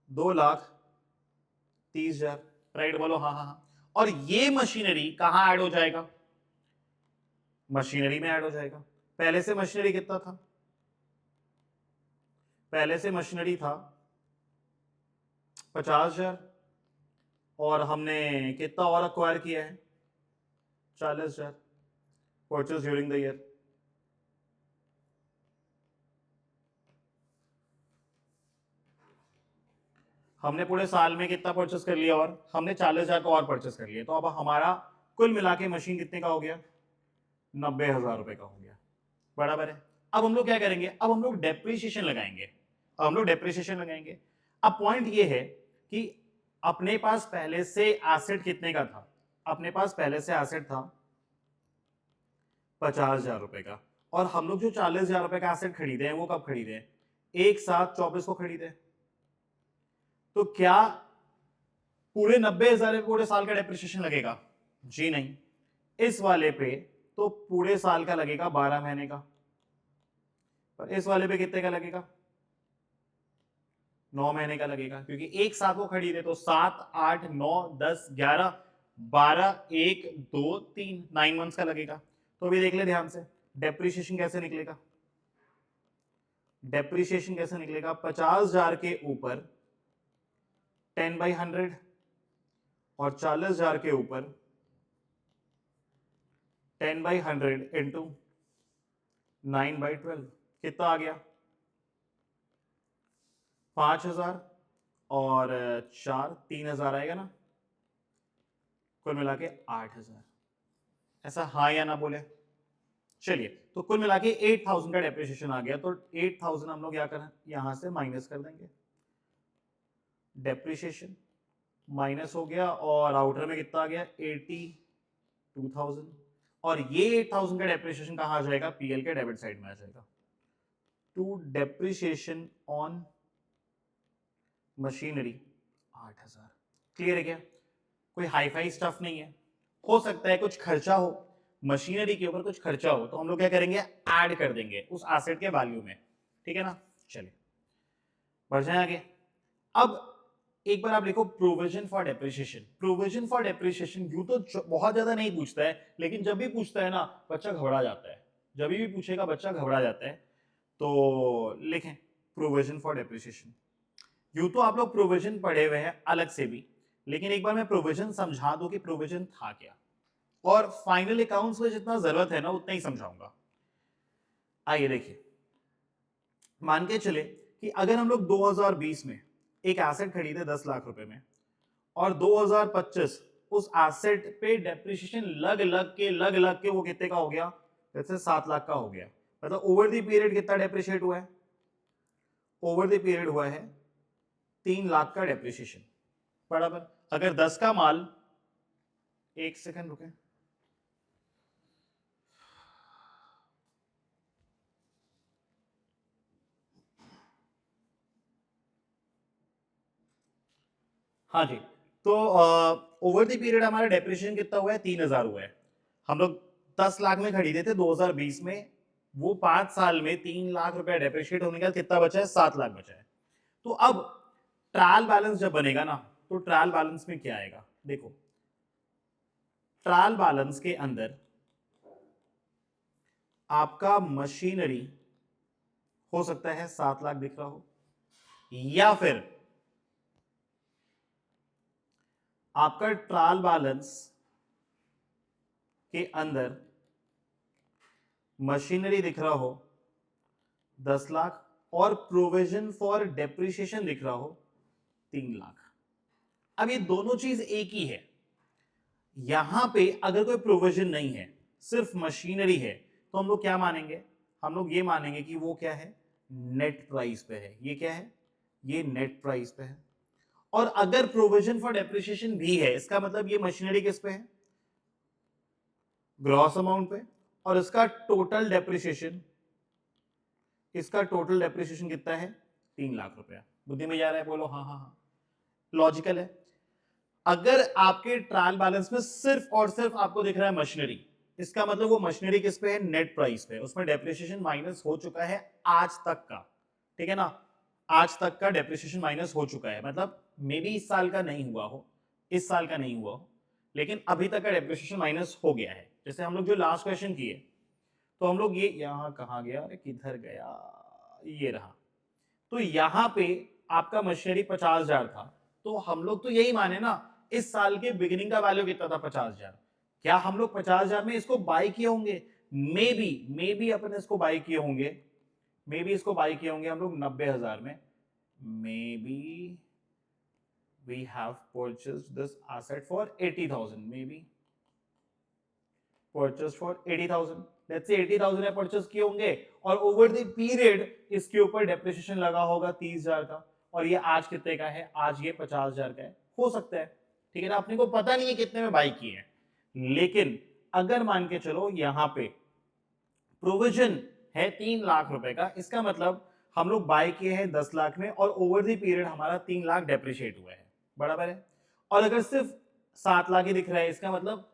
2,30,000, राइट। बोलो हाँ हाँ हाँ। और ये मशीनरी कहां ऐड हो जाएगा, मशीनरी में ऐड हो जाएगा। पहले से मशीनरी कितना था, पहले से मशीनरी था 50,000, और हमने कितना और अक्वायर किया है, 40,000 परचेज ड्यूरिंग द ईयर। हमने पूरे साल में कितना परचेस कर लिया, और हमने 40,000 का और परचेस कर लिया, तो अब हमारा कुल मिला के मशीन कितने का हो गया, 90,000 रुपए का हो गया, बराबर है। अब हम लोग क्या करेंगे, अब हम लोग डेप्रिसिएशन लगाएंगे, अब हम लोग डेप्रिसिएशन लगाएंगे। अब पॉइंट ये है कि अपने पास पहले से एसेट कितने का था, अपने पास पहले से एसेट था 50,000 रुपए का, और हम लोग जो 40,000 रुपए का एसेट खरीदे हैं वो कब खरीदे हैं, 1/7/24 को खरीदे। तो क्या पूरे 90,000 पे पूरे साल का डेप्रिसिएशन लगेगा, जी नहीं। इस वाले पे तो पूरे साल का लगेगा 12 महीने का, पर इस वाले पे कितने का लगेगा, 9 महीने का लगेगा, क्योंकि एक साथ वो खरीदे तो 7 8 9 10 11 12 1 2 3 9 मंथ्स का लगेगा। तो अभी देख ले ध्यान से, डेप्रिसिएशन कैसे निकलेगा, डेप्रिसिएशन कैसे निकलेगा, 50,000 के ऊपर 10/100 और 40,000 के ऊपर 10/100 इंटू 9/12 कितना आ गया? 5,000 और 4 3,000 आएगा ना, कुल मिला के 8,000। ऐसा हाँ या ना बोले? चलिए, तो कुल मिला के 8,000 का डेप्रिसिएशन आ गया, तो 8,000 हम लोग क्या करें, यहां से माइनस कर देंगे। डेप्रिसिएशन माइनस हो गया और आउटर में कितना आ गया? 82,000। और ये 8,000 का डेप्रिसिएशन कहाँ आ जाएगा? पीएल के डेबिट साइड में आ जाएगा। To depreciation on machinery 8,000। Clear है क्या? कोई हाई फाई स्टफ नहीं है। हो सकता है कुछ खर्चा हो, मशीनरी के ऊपर कुछ खर्चा हो, तो हम लोग क्या करेंगे? ऐड कर देंगे उस एसेट के वैल्यू में। ठीक है ना? चलिए बढ़ जाए आगे। अब एक बार आप लिखो provision for depreciation. Provision for depreciation यूं तो बहुत ज्यादा नहीं पूछता है, लेकिन जब भी पूछता है ना बच्चा घबरा जाता है। जब भी पूछेगा बच्चा घबरा जाता है। तो लिखें प्रोविजन फॉर डेप्रिसिएशन। यूं तो आप लोग प्रोविजन पढ़े हुए हैं अलग से भी, लेकिन एक बार मैं प्रोविजन समझा दूं कि प्रोविजन था क्या, और फाइनल अकाउंट्स में जितना जरूरत है ना उतना ही समझाऊंगा। आइए देखिए, मान के चले कि अगर हम लोग 2020 में एक एसेट खरीदे 10 लाख रुपए में, और 2025 उस एसेट पे डेप्रिसिएशन लग लग के वो कितने का हो गया? जैसे 7 लाख का हो गया। मतलब ओवर द पीरियड कितना डेप्रिशिएट हुआ है? ओवर द पीरियड हुआ है 3 लाख का डेप्रिसिएशन। बराबर। अगर 10 का माल, एक सेकंड रुके, हाँ जी, तो ओवर द पीरियड हमारा डेप्रिसिएशन कितना हुआ है? 3,000 हुआ है। हम लोग 10 लाख में खरीदे थे 2020 में, वो 5 साल में 3 लाख रुपया डेप्रिशिएट होने का कितना बचा है? 7 लाख बचा है। तो अब ट्रायल बैलेंस जब बनेगा ना, तो ट्रायल बैलेंस में क्या आएगा? देखो, ट्रायल बैलेंस के अंदर आपका मशीनरी हो सकता है 7 लाख दिख रहा हो, या फिर आपका ट्रायल बैलेंस के अंदर मशीनरी दिख रहा हो 10 लाख और प्रोविजन फॉर डेप्रिसिएशन दिख रहा हो 3 लाख। अब ये दोनों चीज एक ही है। यहां पे अगर कोई प्रोविजन नहीं है, सिर्फ मशीनरी है, तो हम लोग क्या मानेंगे? हम लोग ये मानेंगे कि वो क्या है? नेट प्राइस पे है। ये क्या है? ये नेट प्राइस पे है। और अगर प्रोविजन फॉर डेप्रिसिएशन भी है, इसका मतलब ये मशीनरी किस पे है? ग्रॉस अमाउंट पे। और इसका टोटल डेप्रिसिएशन, इसका टोटल डेप्रिसिएशन कितना है? 3 लाख रुपया। बुद्धि में जा रहा है? बोलो हाँ हाँ हाँ। लॉजिकल है। अगर आपके ट्रायल बैलेंस में सिर्फ और सिर्फ आपको दिख रहा है मशीनरी, इसका मतलब वो मशीनरी किस पे है? नेट प्राइस पे। उसमें डेप्रिसिएशन माइनस हो चुका है आज तक का। ठीक है ना? आज तक का डेप्रिसिएशन माइनस हो चुका है। मतलब मे बी इस साल का नहीं हुआ हो, इस साल का नहीं हुआ हो, लेकिन अभी तक का डेप्रिसिएशन माइनस हो गया है। जैसे हम लोग जो लास्ट क्वेश्चन किए, तो हम लोग ये, यहां कहां गया? अरे किधर गया? ये रहा। तो यहां पे आपका मशीनरी 50,000 था, तो हम लोग तो यही माने ना, इस साल के बिगिनिंग का वैल्यू कितना था? 50,000। क्या हम लोग 50,000 में इसको बाय किए होंगे? मे बी अपन इसको बाय किए होंगे, मे बी इसको बाय किए होंगे हम लोग 90,000 में। Maybe we have purchased this asset for 80,000, maybe purchase for 80,000। Let's say 80,000 में परचेज किए होंगे, और ओवर द पीरियड इसके ऊपर डेप्रिसिएशन लगा होगा 30,000 का, और ये आज कितने का है? आज ये 50,000 का है। हो सकता है। ठीक है ना? अपने को पता नहीं है कितने में बाई किए हैं, लेकिन अगर मान के चलो यहां पे प्रोविजन है 3 लाख रुपए का, इसका मतलब हम लोग बाय किए हैं 10 लाख में, और ओवर द पीरियड हमारा 3 लाख डेप्रिशिएट हुआ है। बराबर है। और अगर सिर्फ 7 लाख ही दिख रहा है, इसका मतलब,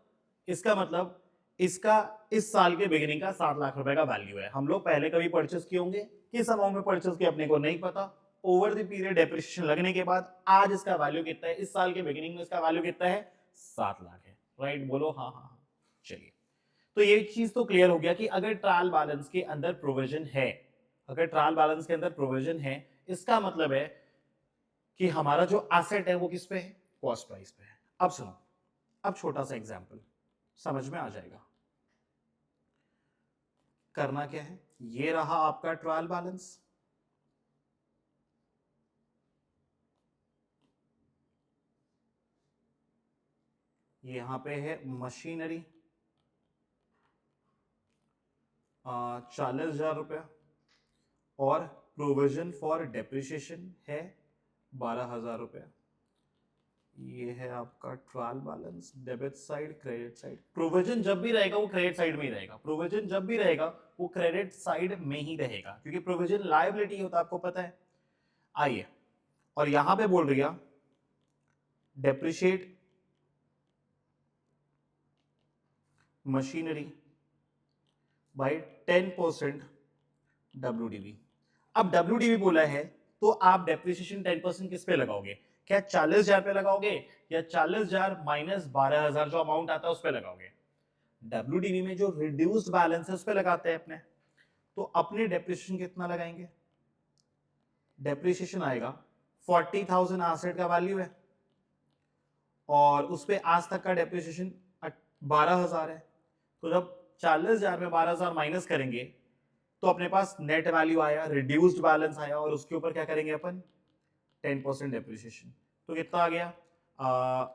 इसका मतलब इसका इस साल के बिगिनिंग का 7 लाख रुपए का वैल्यू है। हम लोग पहले कभी परचेस किए होंगे, किस अमाउंट में परचेस किए अपने को नहीं पता। ओवर द पीरियड डेप्रिसिएशन लगने के बाद आज इसका वैल्यू कितना है? इस साल के बिगिनिंग में इसका वैल्यू कितना है? 7 लाख है। राइट? बोलो हाँ हाँ हाँ। चलिए, तो ये चीज तो क्लियर हो गया कि अगर ट्रायल बैलेंस के अंदर प्रोविजन है, अगर ट्रायल बैलेंस के अंदर प्रोविजन है, इसका मतलब है कि हमारा जो एसेट है वो किस पे है? कॉस्ट प्राइस पे है। अब सुनो, अब छोटा सा एग्जांपल समझ में आ जाएगा। करना क्या है, ये रहा आपका ट्रायल बैलेंस, यहां पे है मशीनरी 40,000 रुपया और प्रोविजन फॉर डेप्रिसिएशन है 12,000 रुपया। ये है आपका trial balance, debit side credit side. Provision जब भी रहेगा वो क्रेडिट साइड में ही रहेगा, प्रोविजन जब भी रहेगा वो क्रेडिट साइड में ही रहेगा, क्योंकि प्रोविजन लायबिलिटी होता है, आपको पता है। आइए, और यहां पे बोल रही है डेप्रिशिएट मशीनरी बाय 10% WDV। अब WDV बोला है तो आप डेप्रिसिएशन 10% किस पे लगाओगे, क्या 40,000 पे लगाओगे या 40,000 माइनस 12,000 जो अमाउंट आता है उस पे लगाओगे। WDV में जो रिड्यूस्ड बैलेंस है उस पे लगाते हैं अपने, तो अपने डेप्रिसिएशन कितना लगाएंगे, डेप्रिसिएशन आएगा 40,000 एसेट का वैल्यू है और उस पे आज तक का डेप्रिसिएशन 12,000 है, तो जब 40,000 में 12,000 माइनस करेंगे तो अपने पास नेट वैल्यू आया, रिड्यूस्ड बैलेंस आया और उसके ऊपर क्या करेंगे अपन 10% डेप्रिसिएशन, तो कितना आ गया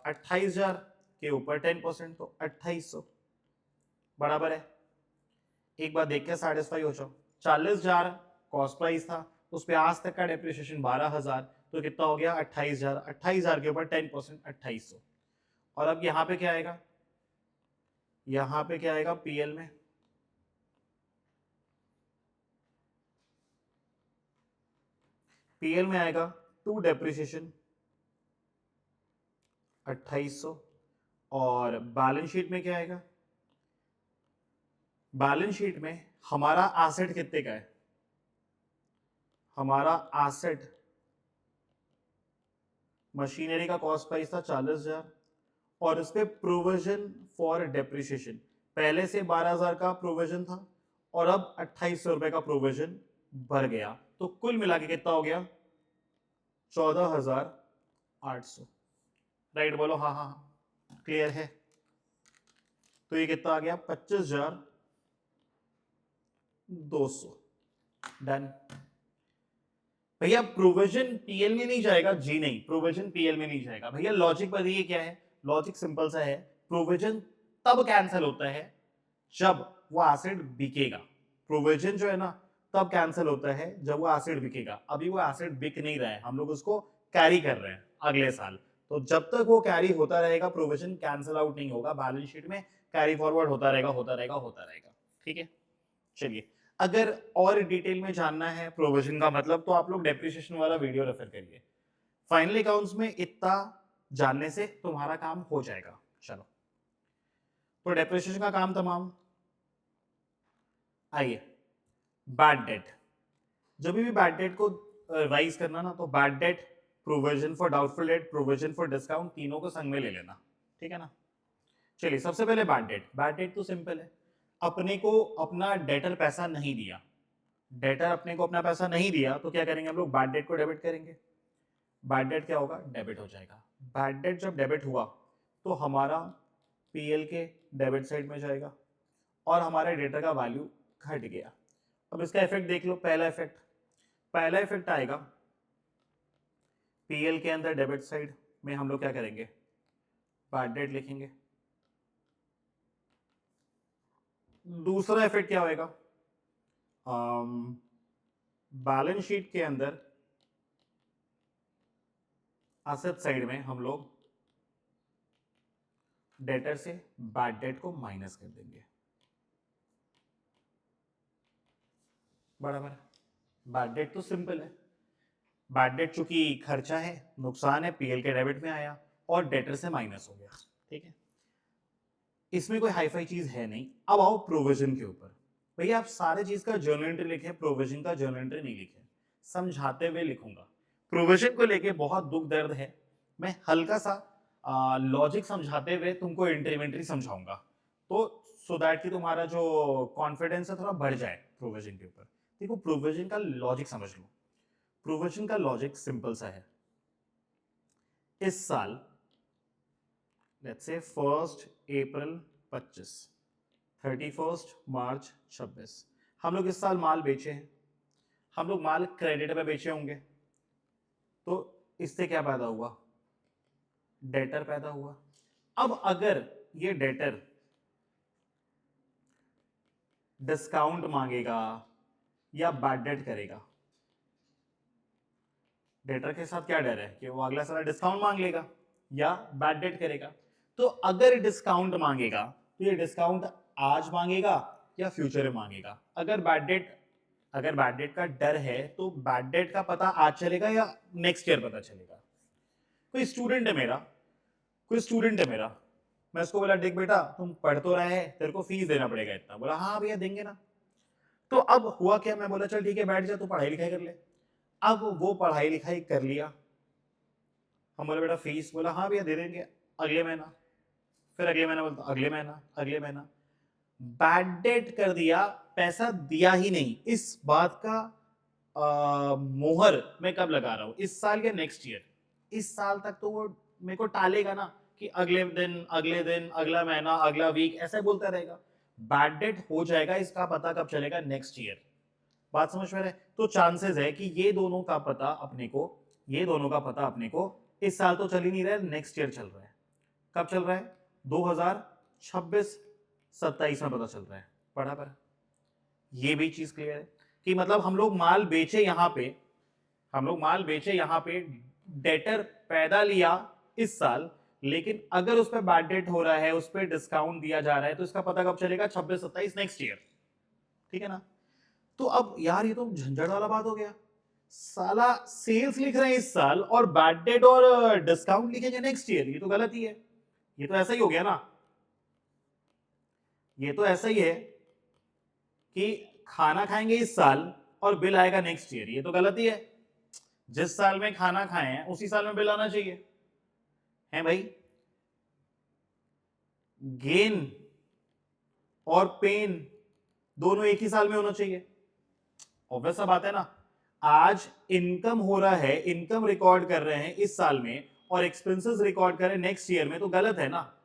28,000 के ऊपर 10% तो 2800 बराबर है। एक बार देख के सेटिस्फाई हो जाओ, 40,000 कॉस्ट प्राइस था, उस पे आज तक का डेप्रिसिएशन 12,000, तो कितना हो गया 28,000, 28,000 के ऊपर 10% 2800। और अब यहाँ पे क्या आएगा, यहाँ पे क्या आएगा पीएल में, पीएल में आएगा टू डेप्रिसिएशन 2800 और बैलेंस शीट में क्या आएगा, बैलेंस शीट में हमारा एसेट कितने का है, हमारा एसेट मशीनरी का कॉस्ट प्राइस था 40,000 और इस पे प्रोविजन फॉर डेप्रिसिएशन पहले से 12,000 का प्रोविजन था और अब 2800 रुपए का प्रोविजन भर गया, तो कुल मिला के कितना हो गया 14,800। राइट बोलो, हाँ हाँ हाँ क्लियर है। तो ये कितना आ गया 25,200। डन। भैया प्रोविजन पीएल में नहीं जाएगा, जी नहीं, प्रोविजन पीएल में नहीं जाएगा। भैया लॉजिक बताइए क्या है, लॉजिक सिंपल सा है, प्रोविजन तब कैंसिल होता है जब वो एसेट बिकेगा। प्रोविजन जो है ना तब कैंसिल होता है जब वो एसेट बिकेगा, अभी वो एसेट बिक नहीं रहा है, हम लोग उसको कैरी कर रहे हैं अगले साल, तो जब तक वो कैरी होता रहेगा प्रोविजन कैंसिल आउट नहीं होगा, बैलेंस शीट में कैरी फॉरवर्ड होता रहेगा होता रहेगा होता रहेगा। ठीक है, चलिए अगर और डिटेल में जानना है प्रोविजन का मतलब तो आप लोग डेप्रिसिएशन वाला वीडियो रेफर करिए, फाइनल अकाउंट्स में इतना जानने से तुम्हारा काम हो जाएगा। चलो, तो डेप्रिसिएशन का काम तमाम। आइए, बैड डेट, जब भी बैड डेट को रिवाइज करना ना तो bad debt, provision for doubtful debt, provision for discount, तीनों को संग में ले लेना, ठीक है ना। चलिए सबसे पहले बैड डेट, बैड डेट तो सिंपल है, अपने को अपना डेटर पैसा नहीं दिया, डेटर अपने को अपना पैसा नहीं दिया तो क्या करेंगे हम लोग, बैड डेट को डेबिट करेंगे, बैड डेट क्या होगा, डेबिट हो जाएगा। बैड डेट जब डेबिट हुआ तो हमारा पीएल के डेबिट साइड में जाएगा और हमारे डेटर का वैल्यू घट गया। अब इसका इफेक्ट देख लो, पहला इफेक्ट, पहला इफेक्ट आएगा पीएल के अंदर डेबिट साइड में हम लोग क्या करेंगे, बैड डेट लिखेंगे। दूसरा इफेक्ट क्या होएगा, बैलेंस शीट के अंदर एसेट साइड में हम लोग डेटर से बैड डेट को माइनस कर देंगे, बराबर। बैड डेट तो सिंपल है, बैड डेट चूंकि खर्चा है, नुकसान है, पीएल के डेबिट में आया और डेटर से माइनस हो गया, ठीक है, इसमें कोई हाईफाई चीज है नहीं। अब आओ प्रोविजन के ऊपर, भैया आप सारे चीज का जर्नल एंट्री लिखे, प्रोविजन का जर्नल एंट्री नहीं लिखे, समझाते हुए लिखूंगा। प्रोविजन को लेके बहुत दुख दर्द है, मैं हल्का सा लॉजिक समझाते हुए तुमको एंट्री समझाऊंगा, तो सो दैट कि तुम्हारा जो कॉन्फिडेंस है थोड़ा बढ़ जाए प्रोविजन के ऊपर। देखो प्रोविजन का लॉजिक समझ लो, प्रोविजन का लॉजिक सिंपल सा है, इस साल लेट्स से 1 अप्रैल 25, 31 मार्च 26, हम लोग इस साल माल बेचे हैं, हम लोग माल क्रेडिट पे बेचे होंगे, तो इससे क्या पैदा हुआ, डेटर पैदा हुआ। अब अगर ये डेटर डिस्काउंट मांगेगा या बैड डेट करेगा, डेटर के साथ क्या डर है कि वो अगला साल डिस्काउंट मांग लेगा या बैड डेट करेगा। तो अगर डिस्काउंट मांगेगा तो ये डिस्काउंट आज मांगेगा या फ्यूचर में मांगेगा। अगर बैड डेट का डर है तो बैड डेट का पता आज चलेगा या नेक्स्ट ईयर पता चलेगा। कोई स्टूडेंट है मेरा, मैं उसको बोला देख बेटा तुम पढ़ तो रहा है, तेरे को फीस देना पड़ेगा इतना। बोला हाँ भैया देंगे ना। तो अब हुआ क्या, मैं बोला चल ठीक है बैठ जा, तू पढ़ाई लिखाई कर ले। अब वो पढ़ाई लिखाई कर लिया, हम बोले बेटा फीस, बोला हाँ भैया दे देंगे अगले महीना। फिर अगले महीना बोलता अगले महीना बैड डेट कर दिया, पैसा दिया ही नहीं। इस बात का मोहर मैं कब लगा रहा हूं, इस साल या नेक्स्ट ईयर। इस साल तक तो वो मेरे को टालेगा ना कि अगले दिन अगला महीना अगला वीक ऐसा बोलता रहेगा। बैड डेट हो जाएगा, इसका पता कब चलेगा, नेक्स्ट ईयर। बात समझ में रहे। तो चांसेस है कि ये दोनों का पता अपने को इस साल तो चल ही नहीं रहा है, नेक्स्ट ईयर चल रहा है। कब चल रहा है, 2026-27 में पता चल रहा है। पढ़ा पर ये भी चीज क्लियर है कि मतलब हम लोग माल बेचे यहाँ पे डेटर पैदा लिया इस साल, लेकिन अगर उस पर बैड डेट हो रहा है, उस पर डिस्काउंट दिया जा रहा है, तो इसका पता कब चलेगा, 26-27 नेक्स्ट ईयर। ठीक है ना। तो अब यार ये तो झंझट वाला बात हो गया, साला सेल्स लिख रहे हैं इस साल और बैड डेट और डिस्काउंट लिखेंगे नेक्स्ट ईयर। ये तो गलत ही है, ये तो ऐसा ही हो गया ना। ये तो ऐसा ही है कि खाना खाएंगे इस साल और बिल आएगा नेक्स्ट ईयर। ये तो गलत ही है। जिस साल में खाना खाए हैं उसी साल में बिल आना चाहिए, है भाई। गेन और पेन दोनों एक ही साल में होना चाहिए। ऑब्वियस सा बात है ना। आज इनकम हो रहा है, इनकम रिकॉर्ड कर रहे हैं इस साल में और एक्सपेंसेस रिकॉर्ड कर रहे हैं नेक्स्ट ईयर में, तो गलत है ना।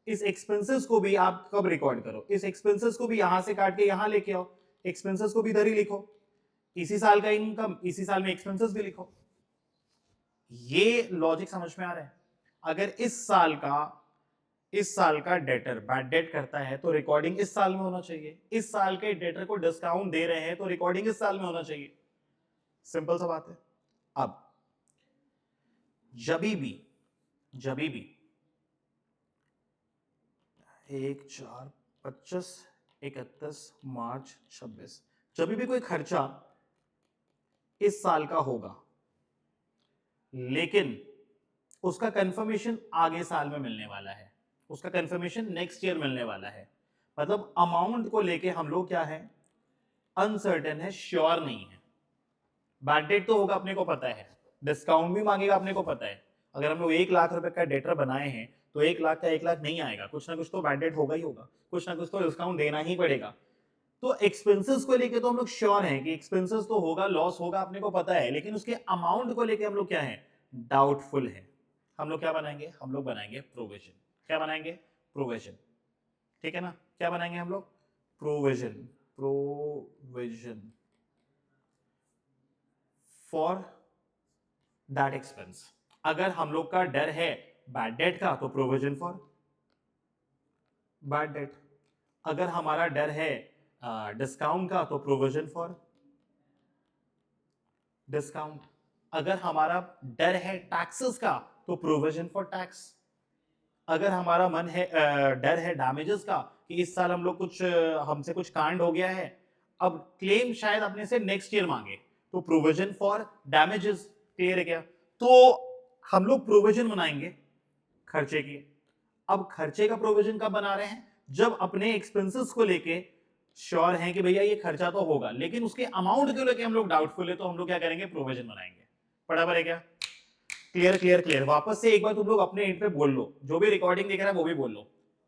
इस एक्सपेंसेस को भी आप कब रिकॉर्ड करो, इस एक्सपेंसेस को भी यहां से काट के यहां लेके आओ, एक्सपेंसेस को भी इधर ही लिखो, इसी साल का इनकम इसी साल में एक्सपेंसेस भी लिखो। ये लॉजिक समझ में आ रहा है। अगर इस साल का डेटर बैड डेट करता है तो रिकॉर्डिंग इस साल में होना चाहिए, इस साल के डेटर को डिस्काउंट दे रहे हैं तो रिकॉर्डिंग इस साल में होना चाहिए। सिंपल सा बात है। अब जभी भी 1/4/25/31 मार्च 26 जब भी कोई खर्चा इस साल का होगा लेकिन उसका कंफर्मेशन आगे साल में मिलने वाला है, उसका कंफर्मेशन नेक्स्ट ईयर मिलने वाला है, मतलब अमाउंट को लेके हम लोग क्या है, अनसर्टेन है, श्योर नहीं है। बैड डेट तो होगा अपने को पता है, डिस्काउंट भी मांगेगा अपने को पता है। अगर हम लोग 1 लाख रुपए का डेटर बनाए हैं तो 1 लाख का 1 लाख नहीं आएगा, कुछ ना कुछ तो बैड डेट होगा ही होगा, कुछ ना कुछ तो डिस्काउंट देना ही पड़ेगा। तो एक्सपेंसेस को लेके तो हम लोग श्योर हैं कि एक्सपेंसेस तो होगा, लॉस होगा, अपने को पता है, लेकिन उसके अमाउंट को लेके हम लोग क्या है, डाउटफुल है। हम लोग क्या बनाएंगे, हम लोग बनाएंगे प्रोविजन। क्या बनाएंगे, प्रोविजन। ठीक है ना। क्या बनाएंगे हम लोग, प्रोविजन फॉर दैट एक्सपेंस। अगर हम लोग का डर है बैड डेट का तो प्रोविजन फॉर बैड डेट। अगर हमारा डर है डिस्काउंट का तो प्रोविजन फॉर डिस्काउंट। अगर हमारा डर है टैक्सेस का तो प्रोविजन फॉर टैक्स। अगर हमारा डर है डैमेजेस का कि इस साल हम लोग हमसे कुछ कांड हो गया है, अब क्लेम शायद अपने से नेक्स्ट ईयर मांगे, तो प्रोविजन फॉर डैमेजेस। क्लियर है क्या। तो हम लोग प्रोविजन बनाएंगे खर्चे की। अब खर्चे का प्रोविजन कब बना रहे हैं, जब अपने एक्सपेंसेस को लेके श्योर हैं कि भैया ये खर्चा तो होगा, लेकिन उसके अमाउंट को लेके हम लोग डाउटफुल है, तो हम लोग क्या करेंगे, प्रोविजन बनाएंगे। बराबर है क्या। क्लियर। वापस से एक बार तुम लोग अपने एंड पे बोल लो, जो भी रिकॉर्डिंग देख रहा है वो भी बोल लो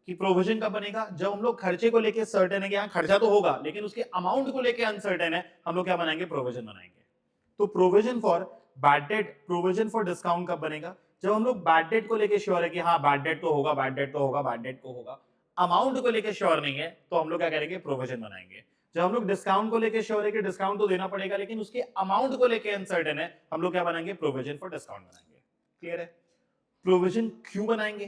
कि प्रोविजन कब बनेगा, जब हम लोग खर्चे को लेके सर्टेन है कि हाँ खर्चा तो होगा, लेकिन उसके अमाउंट को लेके अनसर्टेन है, हम लोग क्या बनाएंगे, प्रोविजन बनाएंगे। तो provision for bad debt, provision for discount कब बनेगा, जब हम लोग बैड डेट को लेके श्योर है कि हाँ बैड डेट तो होगा, अमाउंट को लेके श्योर नहीं है, तो हम लोग क्या करेंगे, प्रोविजन बनाएंगे। जब हम लोग डिस्काउंट को लेके श्योर है कि डिस्काउंट तो देना पड़ेगा, लेकिन उसके अमाउंट को लेके अनसर्टेन है, हम लोग क्या बनाएंगे, प्रोविजन फॉर डिस्काउंट बनाएंगे। क्लियर है? प्रोविजन क्यों बनाएंगे?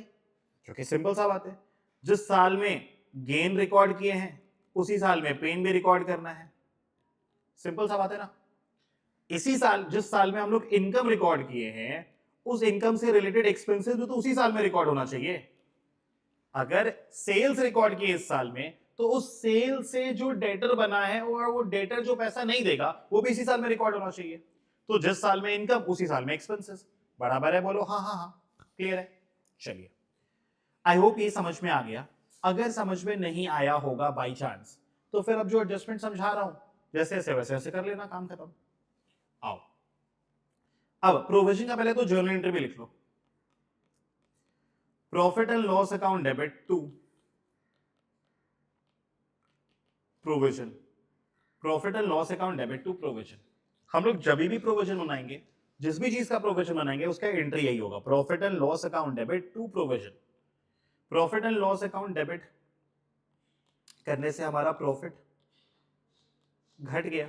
क्योंकि सिंपल सा बात है, जिस साल में गेन रिकॉर्ड किए हैं उसी साल में पेन भी रिकॉर्ड करना है। सिंपल सा बात है ना। इसी साल, जिस साल में हम लोग इनकम रिकॉर्ड किए हैं, उस इनकम से रिलेटेड एक्सपेंसेस भी तो उसी साल में रिकॉर्ड होना चाहिए। अगर सेल्स रिकॉर्ड किए इस साल में, तो उस सेल से जो डेटर बना है और वो डेटर जो पैसा नहीं देगा वो भी इसी साल में रिकॉर्ड होना चाहिए। तो जिस साल में इनकम उसी साल में एक्सपेंसेस। बराबर है? बोलो हाँ हाँ हाँ। क्लियर है? चलिए, आई होप ये समझ में आ गया। अगर समझ में नहीं आया होगा बाई चांस, तो फिर अब जो एडजस्टमेंट समझा रहा हूं जैसे ऐसे वैसे ऐसे कर लेना, काम खत्म। आओ, अब प्रोविजन का पहले तो जर्नल एंट्री भी लिख लो। Profit and loss account debit to provision, profit and loss account debit to provision. हम लोग जब भी प्रोविजन बनाएंगे, जिस भी चीज का प्रोविजन बनाएंगे, उसका एंट्री यही होगा, profit and loss account debit to provision. Profit and loss account debit करने से हमारा प्रॉफिट घट गया।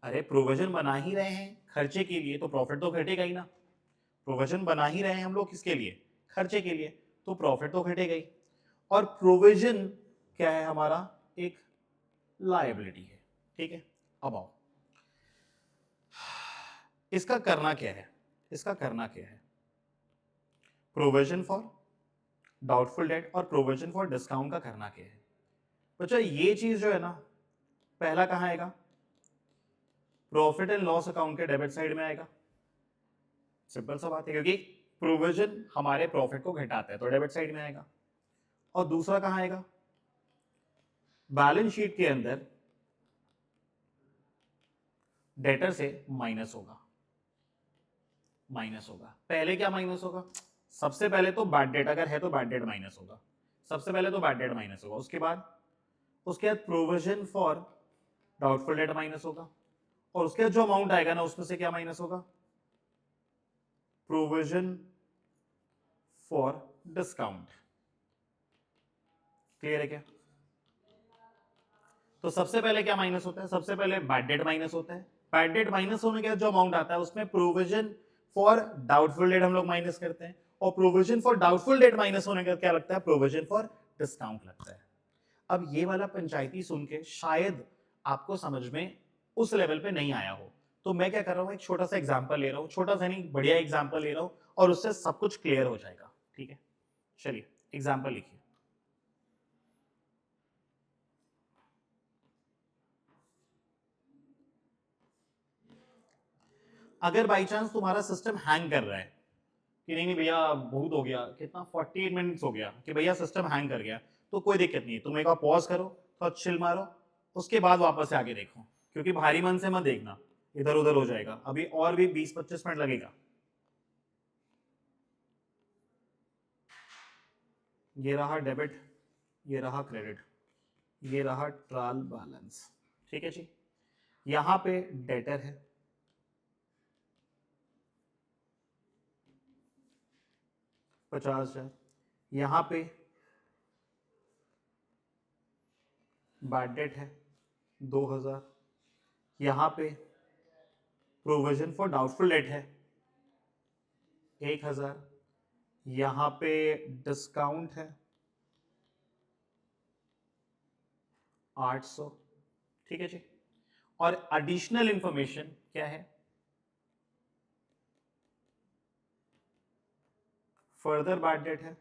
अरे प्रोविजन बना ही रहे हैं खर्चे के लिए, तो प्रॉफिट तो घटेगा ही ना। प्रोविजन बना ही रहे हैं हम लोग किसके लिए, खर्चे के लिए, तो प्रॉफिट तो घटेगा ही। और प्रोविजन क्या है हमारा, एक लायबिलिटी है। ठीक है, अब आओ, इसका करना क्या है, इसका करना क्या है, प्रोविजन फॉर डाउटफुल डेट और प्रोविजन फॉर डिस्काउंट का करना क्या है। बच्चा ये चीज जो है ना, पहला कहां आएगा, प्रॉफिट एंड लॉस अकाउंट के डेबिट साइड में आएगा। सिंपल सा बात है, क्योंकि प्रोविजन हमारे प्रॉफिट को घटाता है, तो डेबिट साइड में आएगा। और दूसरा कहां आएगा, बैलेंस शीट के अंदर डेटर से माइनस होगा, माइनस होगा। पहले क्या माइनस होगा, सबसे पहले तो बैड डेट अगर है तो बैड डेट माइनस होगा, सबसे पहले तो बैड डेट माइनस होगा। उसके बाद provision for doubtful debt minus होगा, और उसके बाद जो अमाउंट आएगा ना उसमें से क्या माइनस होगा, प्रोविजन फॉर डिस्काउंट। क्लियर है क्या? तो सबसे पहले क्या माइनस होता है, सबसे पहले बैड डेट माइनस होता है। बैड डेट माइनस होने के बाद जो अमाउंट आता है उसमें प्रोविजन फॉर डाउटफुल डेट हम लोग माइनस करते हैं, और provision for doubtful debt minus होने के बाद क्या लगता है, प्रोविजन फॉर डिस्काउंट लगता है। अब ये वाला पंचायती सुन के शायद आपको समझ में उस लेवल पे नहीं आया हो, तो मैं क्या कर रहा हूं, एक छोटा सा एग्जांपल ले रहा हूं, छोटा सा नहीं बढ़िया एग्जांपल ले रहा हूं, और उससे सब कुछ क्लियर हो जाएगा। ठीक है, चलिए एग्जांपल लिखिए। अगर बाई चांस तुम्हारा सिस्टम हैंग कर रहा है कि नहीं नहीं भैया बहुत हो गया, कितना 48 मिनट्स हो गया कि भैया सिस्टम हैंग कर गया, तो कोई दिक्कत नहीं है, तुम एक बार पॉज करो, थोड़ा चिल मारो, उसके बाद वापस से आगे देखो, क्योंकि भारी मन से मत देखना, इधर उधर हो जाएगा, अभी और भी 20-25 मिनट लगेगा। ये रहा डेबिट, ये रहा क्रेडिट, ये रहा ट्रायल बैलेंस। ठीक है जी, यहां पे डेटर है, 50,000, यहां पे बैड डेट है 2,000, यहां पे प्रोविजन फॉर डाउटफुल डेट है 1,000, यहां पे डिस्काउंट है 800। ठीक है जी, और एडिशनल इंफॉर्मेशन क्या है, फर्दर बैड डेट है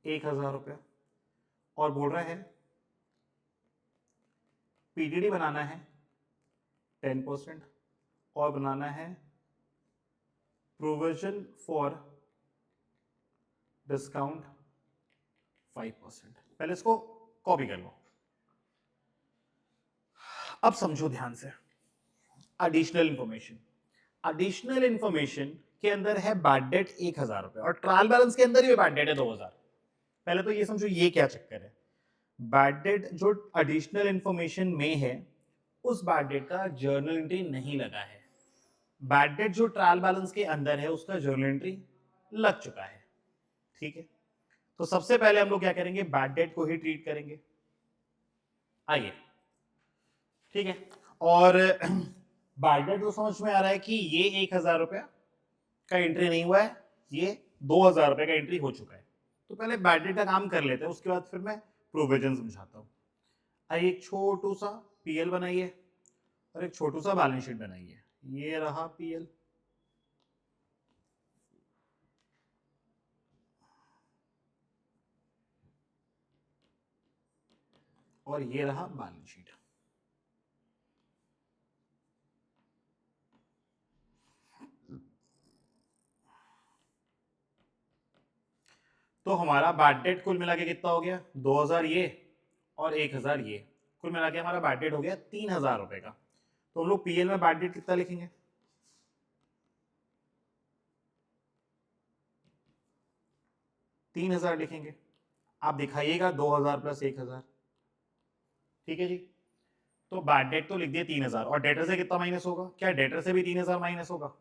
1,000 रुपया, और बोल रहा है पीडीडी बनाना है 10% और बनाना है प्रोविजन फॉर डिस्काउंट 5%। पहले इसको कॉपी कर लो। अब समझो ध्यान से, एडिशनल इंफॉर्मेशन, एडिशनल इंफॉर्मेशन के अंदर है बैड डेट 1,000 रुपए, और ट्रायल बैलेंस के अंदर ही बैड डेट है 2,000। पहले तो ये समझो ये क्या चक्कर है, बैड डेट जो एडिशनल इंफॉर्मेशन में है उस बैड डेट का जर्नल एंट्री नहीं लगा है, बैड डेट जो ट्रायल बैलेंस के अंदर है उसका जर्नल एंट्री लग चुका है। ठीक है, तो सबसे पहले हम लोग क्या करेंगे, बैड डेट को ही ट्रीट करेंगे। आइए, ठीक है। और बैड डेट तो समझ में आ रहा है कि ये 1,000 रुपया का एंट्री नहीं हुआ है, ये 2,000 रुपये का एंट्री हो चुका है। तो पहले बैड डेट का काम कर लेते हैं, उसके बाद फिर मैं प्रोविजन समझाता हूँ। आइए, एक छोटू सा पीएल बनाइए और एक छोटू सा बैलेंस शीट बनाइए। ये रहा पीएल, और ये रहा बैलेंस शीट। तो हमारा बैड डेट कुल मिला के कितना हो गया, 2,000 ये और 1,000 ये, कुल मिला के हमारा बैड डेट हो गया 3,000 रुपए का। तो हम लोग पीएल में बैड डेट कितना लिखेंगे, 3,000 लिखेंगे। आप दिखाइएगा 2,000 प्लस 1,000, ठीक है जी। तो बैड डेट तो लिख दिए 3,000, और डेटर से कितना माइनस होगा, क्या डेटर से भी 3,000 माइनस होगा?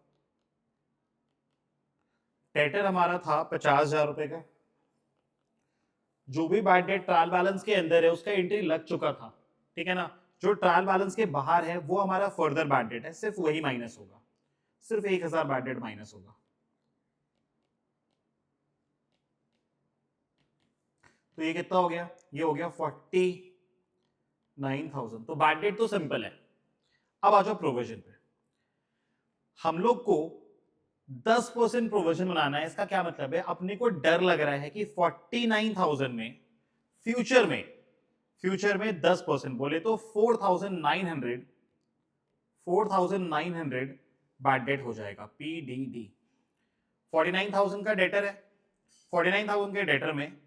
डेटर हमारा था 50,000 रुपए का, जो भी बैड डेट ट्रायल बैलेंस के अंदर है उसका एंट्री लग चुका था, ठीक है ना। जो ट्रायल बैलेंस के बाहर है वो हमारा फर्दर बैड डेट है, सिर्फ वही माइनस होगा, सिर्फ 1,000 बैड डेट माइनस होगा। तो ये कितना हो गया, ये हो गया 49,000। तो बैड डेट तो सिंपल है। अब आ जाओ प्रोविजन पे। हम लोग को 10% प्रोविजन बनाना है। इसका क्या मतलब है, अपने को डर लग रहा है कि 49,000 में फ्यूचर में 10% बोले तो 4,900 बैड डेट हो जाएगा, PDD। 49,000 का डेटर है, 49,000 के डेटर में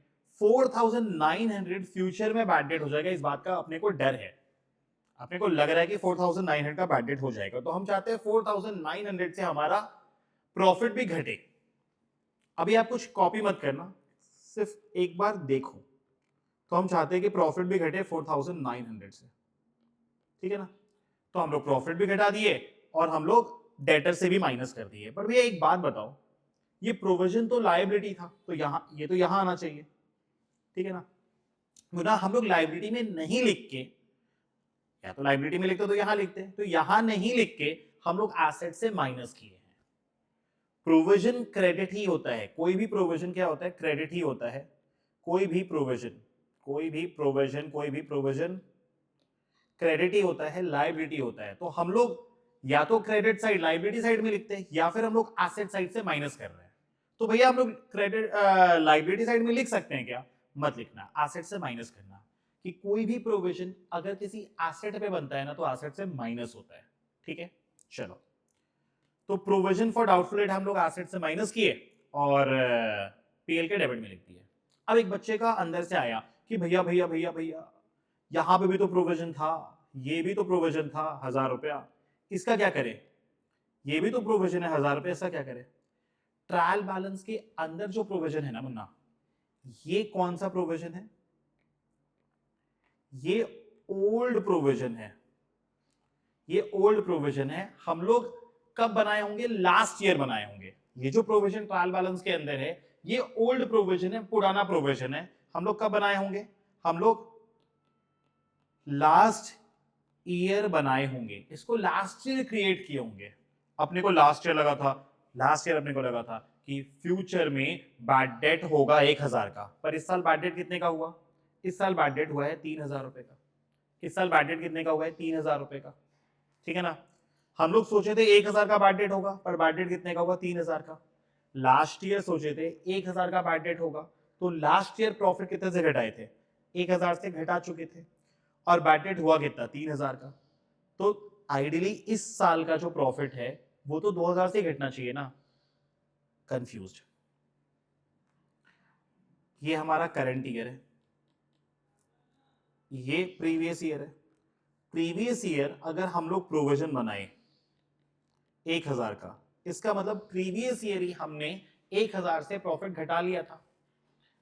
4,900 फ्यूचर में बैड डेट हो जाएगा। इस बात का अपने को डर है, अपने को लग रहा है कि 4,900 का बैड डेट हो जाएगा। तो हम चाहते हैं 4,900 से हमारा प्रॉफिट भी घटे। अभी आप कुछ कॉपी मत करना, सिर्फ एक बार देखो। तो हम चाहते हैं कि प्रॉफिट भी घटे 4,900 से, ठीक है ना। तो हम लोग प्रॉफिट भी घटा दिए और हम लोग डेटर से भी माइनस कर दिए। पर भैया एक बात बताओ, ये प्रोविजन तो लायबिलिटी था, तो यहाँ ये तो यहाँ आना चाहिए, ठीक है ना। ना हम लोग लायबिलिटी में नहीं लिख के, या तो लायबिलिटी में लिखते तो यहां लिखते, तो यहां नहीं लिख के हम लोग एसेट से माइनस किए हैं। प्रोविजन क्रेडिट ही होता है, कोई भी प्रोविजन क्या होता है, क्रेडिट ही होता है। कोई भी प्रोविजन क्रेडिट ही होता है, लायबिलिटी होता है। तो हम लोग या तो क्रेडिट साइड लायबिलिटी साइड में लिखते हैं, या फिर हम लोग एसेट साइड से माइनस कर रहे हैं। तो भैया हम लोग क्रेडिट लायबिलिटी साइड में लिख सकते हैं क्या, मत लिखना, एसेट से माइनस करना। कि कोई भी प्रोविजन अगर किसी एसेट पे बनता है ना, तो एसेट से माइनस होता है, ठीक है। चलो, तो प्रोविजन फॉर डाउटफुल डेट हम लोग एसेट से माइनस किए और पीएल के डेबिट में लिख दिए। अब एक बच्चे का अंदर से आया कि भैया भैया भैया भैया, यहां पे भी तो प्रोविजन था, ये भी तो प्रोविजन था 1,000 रुपया, इसका क्या करें, ये भी तो प्रोविजन है 1,000 रुपया, इसका क्या करें। ट्रायल बैलेंस के अंदर जो प्रोविजन है ना मुन्ना, ये कौन सा प्रोविजन है, ये ओल्ड प्रोविजन है, ये ओल्ड प्रोविजन है। हम लोग कब बनाए होंगे, लास्ट ईयर बनाए होंगे। ये जो प्रोविजन ट्रायल बैलेंस के अंदर है ये ओल्ड प्रोविजन है, पुराना प्रोविजन है। हम लोग कब बनाए होंगे, हम लोग लास्ट ईयर बनाए होंगे, इसको लास्ट ईयर क्रिएट किए होंगे। अपने को लास्ट ईयर लगा था, अपने को लगा था कि फ्यूचर में बैड डेट होगा 1,000 का, पर इस साल बैड डेट कितने का हुआ, इस साल बैड डेट हुआ है 3,000 रुपए का। इस साल बैड डेट कितने का हुआ है, 3,000 रुपए का, ठीक है ना। हम लोग सोचे थे 1,000 का बैड डेट होगा, पर बैड डेट कितने का होगा, 3,000 का। लास्ट ईयर सोचे थे 1,000 का बैड डेट होगा, तो लास्ट ईयर प्रॉफिट कितने से घटाए थे, 1,000 से घटा चुके थे, और बैड डेट हुआ कितना, 3,000 का। तो आइडियली इस साल का जो प्रॉफिट है वो तो 2,000 से घटना चाहिए ना। कंफ्यूज्ड। ये हमारा करंट ईयर है, ये प्रीवियस ईयर है। प्रीवियस ईयर अगर हम लोग प्रोविजन बनाए 1,000 का, इसका मतलब प्रीवियस ईयर ही हमने 1,000 से प्रॉफिट घटा लिया था।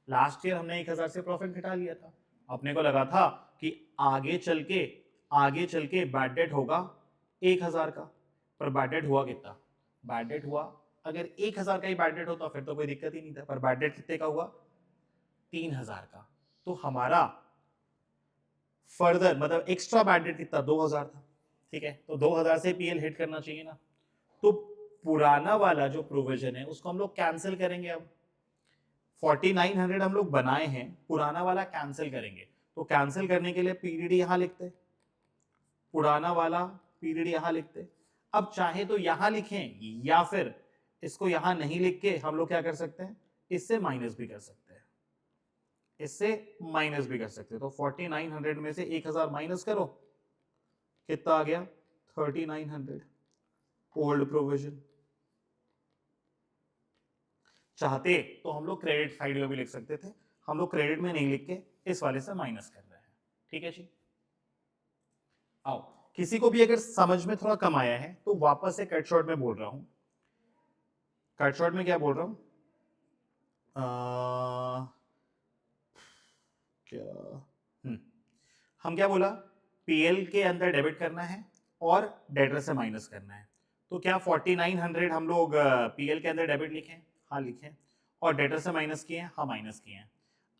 लास्ट ईयर हमने 1,000 से प्रॉफिट घटा लिया था। अपने को लगा था कि आगे चल के बैड डेट होगा 1,000 का, पर बैड डेट हुआ कितना, बैड डेट हुआ, अगर 1,000 का ही बैड डेट होता फिर तो कोई दिक्कत ही नहीं था, पर बैड डेट कितने का हुआ, 3000 का, तो हमारा फर्दर मतलब एक्स्ट्रा बैड डेट कितना 2000 था, ठीक है, तो 2000 से पीएल हिट करना चाहिए ना, तो पुराना वाला जो प्रोविजन है उसको हम लोग कैंसिल करेंगे। अब 4900 हम लोग बनाए हैं, पुराना वाला कैंसिल करेंगे, तो कैंसिल करने के लिए पीरियड यहां लिखते, पुराना वाला पीरियड यहां लिखते। अब चाहे तो यहां लिखें या फिर इसको यहां नहीं लिख के हम लोग क्या कर सकते हैं, इससे माइनस भी कर सकते हैं, इससे माइनस भी कर सकते हैं। तो 4900 में से 1000 माइनस करो, कितना आ गया 3900 ओल्ड प्रोविजन। चाहते तो हम लोग क्रेडिट साइड में भी लिख सकते थे, हम लोग क्रेडिट में नहीं लिख के इस वाले से माइनस कर रहे हैं, ठीक है जी। आओ, किसी को भी अगर समझ में थोड़ा कम आया है तो वापस से कट शॉर्ट में बोल रहा हूं, कट शॉर्ट में क्या बोल रहा हूं, क्या हम क्या बोला, पीएल के अंदर डेबिट करना है और डेटर से माइनस करना है, तो क्या 4900 हम लोग पीएल के अंदर डेबिट लिखें, हाँ लिखें, और डेटर से माइनस किए, हाँ माइनस किए।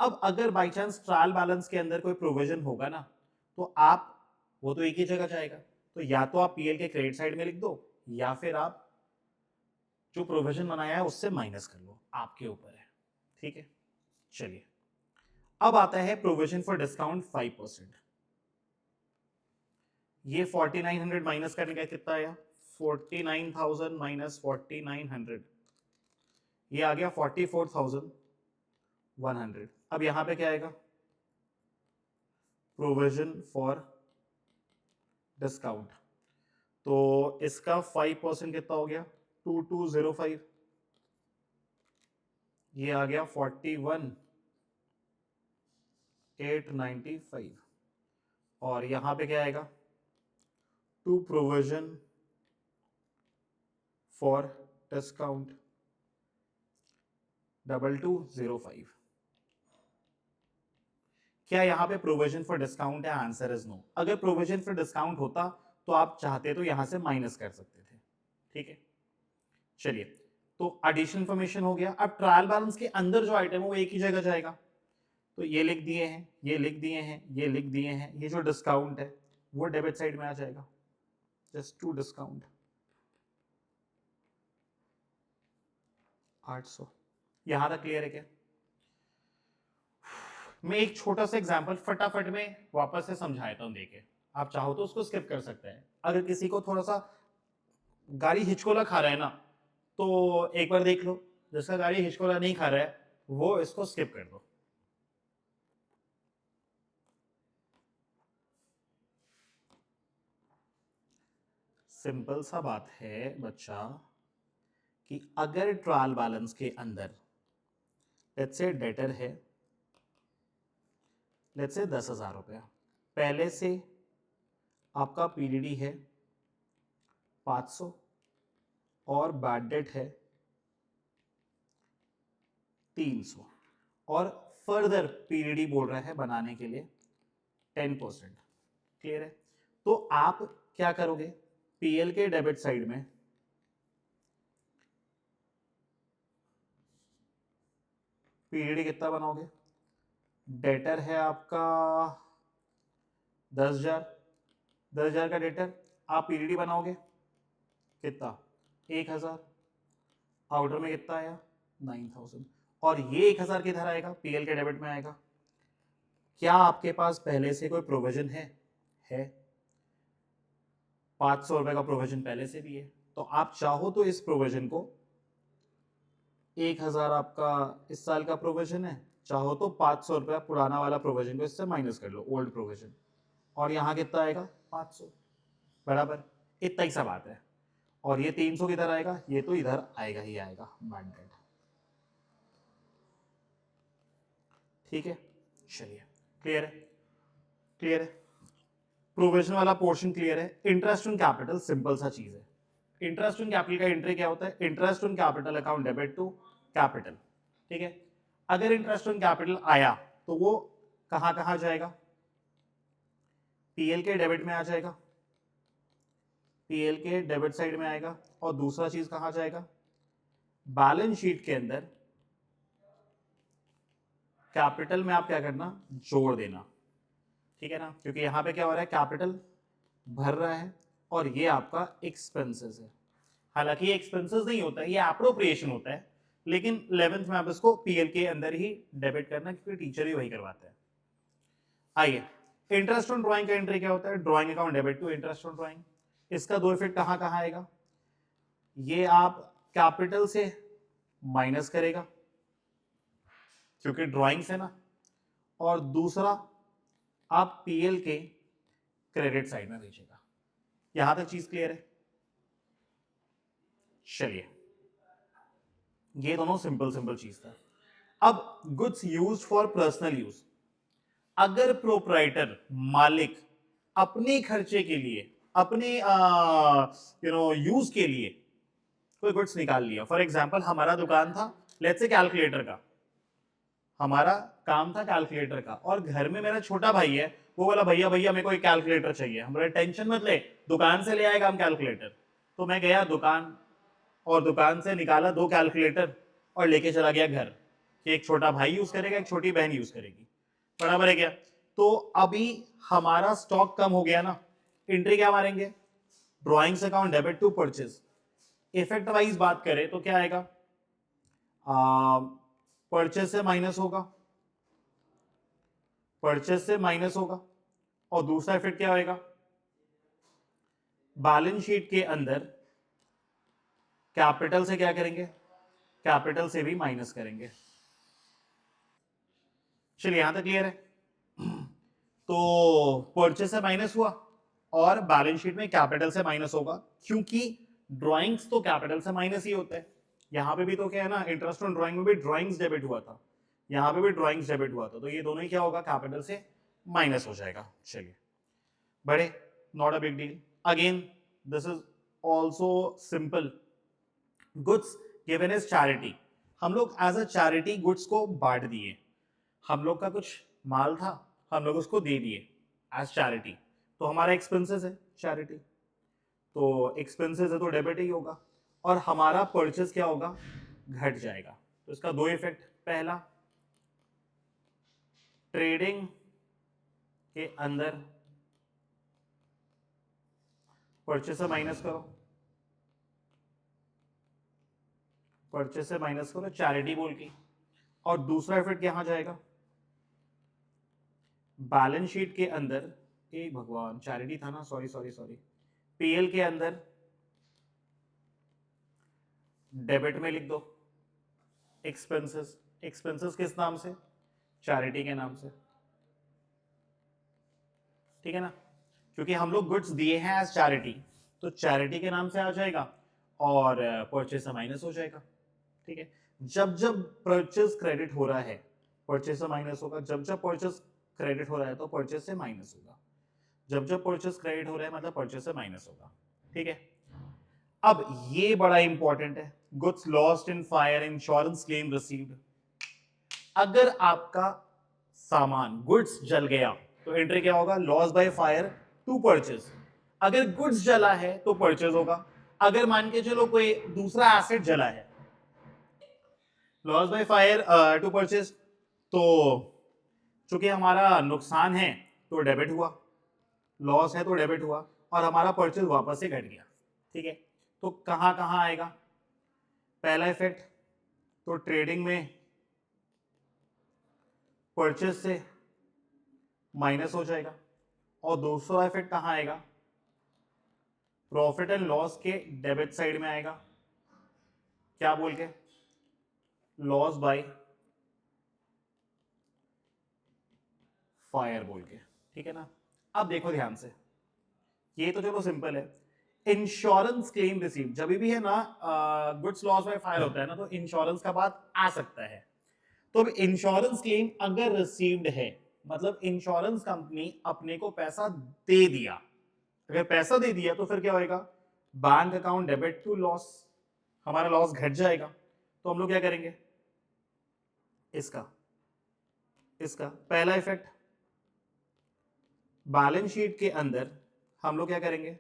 अब अगर बाई चांस ट्रायल बैलेंस के अंदर कोई प्रोविजन होगा ना, तो आप वो तो एक ही जगह जाएगा, तो या तो आप पीएल के क्रेडिट साइड में लिख दो या फिर आप जो प्रोविजन बनाया है उससे माइनस कर लो, आपके ऊपर है, ठीक है। चलिए, अब आता है प्रोविजन फॉर डिस्काउंट 5%। ये 4900 माइनस करने का कितना आया, 49,000 माइनस 4900, ये आ गया 44,100। अब यहां पे क्या आएगा, प्रोविजन फॉर डिस्काउंट, तो इसका 5% कितना हो गया 2205, ये आ गया 41,895, और यहां पे क्या आएगा, टू प्रोविजन फॉर डिस्काउंट 2205। क्या यहां पे प्रोविजन फॉर डिस्काउंट है, आंसर इज नो। अगर प्रोविजन फॉर डिस्काउंट होता तो आप चाहते तो यहां से माइनस कर सकते थे, ठीक है। चलिए, तो एडिशन इंफॉर्मेशन हो गया। अब ट्रायल बैलेंस के अंदर जो आइटम है वो एक ही जगह जाएगा, तो ये लिख दिए हैं, ये लिख दिए हैं, ये लिख दिए हैं, ये जो डिस्काउंट है वो डेबिट साइड में आ जाएगा, जस्ट टू डिस्काउंट 800। यहां तक क्लियर है क्या? मैं एक छोटा सा एग्जांपल फटाफट में वापस से समझाता हूं, देखे, आप चाहो तो उसको स्किप कर सकते हैं। अगर किसी को थोड़ा सा गाड़ी हिचकोला खा रहा है ना, तो एक बार देख लो, जिसका गाड़ी हिचकोला नहीं खा रहा है वो इसको स्किप कर दो। सिंपल सा बात है बच्चा, कि अगर ट्रायल बैलेंस के अंदर लेट्स से डेटर है, लेट्स से 10,000 रुपया, पहले से आपका पीडीडी है 500 और बैड डेट है 300, और फर्दर पीडीडी बोल रहा है बनाने के लिए 10%, क्लियर है। तो आप क्या करोगे, पीएल के डेबिट साइड में पीडीडी कितना बनाओगे, डेटर है आपका 10,000, 10,000 का डेटर, आप पीडीडी बनाओगे कितना 1,000, आउटर में कितना आया 9,000, और ये 1,000 किधर आएगा, पीएल के डेबिट में आएगा। क्या आपके पास पहले से कोई प्रोविजन है 500 रुपए का प्रोविजन पहले से भी है, तो आप चाहो तो इस प्रोविजन को 1,000 आपका इस साल का प्रोविजन है, चाहो तो 500 रुपया पुराना वाला प्रोविजन को इससे माइनस कर लो, ओल्ड प्रोविजन, और यहां कितना आएगा 500, बराबर, इतना ही सा बात है। और ये 300 किधर आएगा, ये तो इधर आएगा ही आएगा, बैड डेट, ठीक है। चलिए, क्लियर है, क्लियर है, प्रोविजन वाला पोर्शन क्लियर है। इंटरेस्ट ऑन कैपिटल सिंपल सा चीज है, इंटरेस्ट ऑन कैपिटल का एंट्री क्या होता है, interest on capital account debit to capital, ठीक है। अगर इंटरेस्ट ऑन कैपिटल आया तो वो कहां कहां जाएगा, पीएल के डेबिट में आ जाएगा, पीएल के डेबिट साइड में आएगा, और दूसरा चीज कहां जाएगा, बैलेंस शीट के अंदर कैपिटल में आप क्या करना, जोड़ देना, ठीक है ना, क्योंकि यहां पे क्या हो रहा है, कैपिटल भर रहा है और ये आपका एक्सपेंसेस है। हालांकि ये एक्सपेंसेस नहीं होता है, ये एप्रोप्रिएशन होता है, लेकिन 11th में आप इसको पीएल के अंदर ही डेबिट करना, क्योंकि टीचर ही वही करवाते हैं। आइए, इंटरेस्ट ऑन ड्राइंग का एंट्री क्या होता है, drawing account debit to interest on drawing. इसका दो इफेक्ट कहां कहां आएगा, ये आप कैपिटल से माइनस करेगा क्योंकि ड्राइंग्स है ना, और दूसरा आप पीएल के क्रेडिट साइड में भेजेगा। यहां तक चीज क्लियर है। चलिए, ये दोनों सिंपल सिंपल चीज था। अब goods used for personal use, अगर प्रोप्राइटर मालिक अपने खर्चे के लिए, अपने यूज के लिए कोई गुड्स निकाल लिया, फॉर एग्जांपल हमारा दुकान था लेट्स से कैलकुलेटर का, हमारा काम था कैलकुलेटर का, और घर में मेरा छोटा भाई है, वो बोला भैया भैया मेरे को एक कैलकुलेटर चाहिए। हमारे टेंशन मत ले, दुकान से ले आएगा हम कैलकुलेटर। तो मैं गया दुकान और दुकान से निकाला 2 कैलकुलेटर और लेके चला गया घर, कि एक छोटा भाई यूज करेगा, एक छोटी बहन यूज करेगी, बराबर है क्या। तो अभी हमारा स्टॉक कम हो गया ना, एंट्री क्या मारेंगे, drawings account debit to purchase. Effect wise बात करें तो क्या आएगा, परचेज से माइनस होगा, परचेज से माइनस होगा, और दूसरा इफेक्ट क्या होगा, बैलेंस शीट के अंदर कैपिटल से क्या करेंगे, कैपिटल से भी माइनस करेंगे। चलिए यहां तक क्लियर है। तो परचेज से माइनस हुआ और बैलेंस शीट में कैपिटल से माइनस होगा, क्योंकि ड्राइंग्स तो कैपिटल से माइनस ही होता है। यहां पे भी तो क्या है ना, इंटरेस्ट ऑन ड्राइंग में भी ड्राइंग्स डेबिट हुआ था, यहां पे भी ड्राइंग्स डेबिट हुआ था, तो ये दोनों ही क्या होगा, कैपिटल से माइनस हो जाएगा। चलिए बड़े, not a big deal. Again this is also simple. Goods given as charity, हम लोग एज अ चैरिटी गुड्स को बांट दिए, हम लोग का कुछ माल था, हम लोग उसको दे दिए एज चैरिटी, तो हमारा एक्सपेंसेस है चैरिटी, तो एक्सपेंसेस है तो डेबिट ही होगा, और हमारा परचेज क्या होगा, घट जाएगा। तो इसका दो इफेक्ट, पहला ट्रेडिंग के अंदर परचेज से माइनस करो, परचेज से माइनस करो चैरिटी बोल के, और दूसरा इफेक्ट यहां जाएगा बैलेंस शीट के अंदर, एक भगवान चैरिटी था ना, सॉरी सॉरी सॉरी, पीएल के अंदर डेबिट में लिख दो एक्सपेंसेस, एक्सपेंसेस किस नाम से, चैरिटी के नाम से, ठीक है ना, क्योंकि हम लोग गुड्स दिए हैं एज चैरिटी, तो चैरिटी के नाम से आ जाएगा और परचेज से माइनस हो जाएगा, ठीक है। जब जब परचेज क्रेडिट हो रहा है परचेज से माइनस होगा, जब जब परचेज क्रेडिट हो रहा है तो परचेज से माइनस होगा, जब जब परचेज क्रेडिट हो रहा है मतलब परचेज से माइनस होगा, ठीक है। अब ये बड़ा इंपॉर्टेंट है, goods lost in fire, insurance claim received. अगर आपका सामान गुड्स जल गया तो एंट्री क्या होगा, loss by fire to purchase. अगर गुड्स जला है तो परचेज होगा, अगर मान के चलो कोई दूसरा एसेट जला है, loss by fire to purchase, तो चूंकि हमारा नुकसान है तो डेबिट हुआ, लॉस है तो डेबिट हुआ, और हमारा परचेज वापस से घट गया, ठीक है। तो कहां कहां आएगा, पहला इफेक्ट तो ट्रेडिंग में परचेज से माइनस हो जाएगा, और दूसरा इफेक्ट कहां आएगा, प्रॉफिट एंड लॉस के डेबिट साइड में आएगा, क्या बोल के, लॉस बाय फायर बोल के, ठीक है ना। अब देखो ध्यान से, ये तो चलो सिंपल है। इंश्योरेंस क्लेम रिसीव जब भी है ना, गुड्स लॉस बाय फायर होता है ना, तो इंश्योरेंस का बात आ सकता है। तो इंश्योरेंस क्लेम अगर रिसीव्ड है, मतलब इंश्योरेंस कंपनी अपने को पैसा दे दिया, अगर पैसा दे दिया तो फिर क्या होएगा, bank account debit to loss, हमारा लॉस घट जाएगा, तो हम लोग क्या करेंगे, इसका इसका पहला इफेक्ट बैलेंस शीट के अंदर हम लोग क्या करेंगे,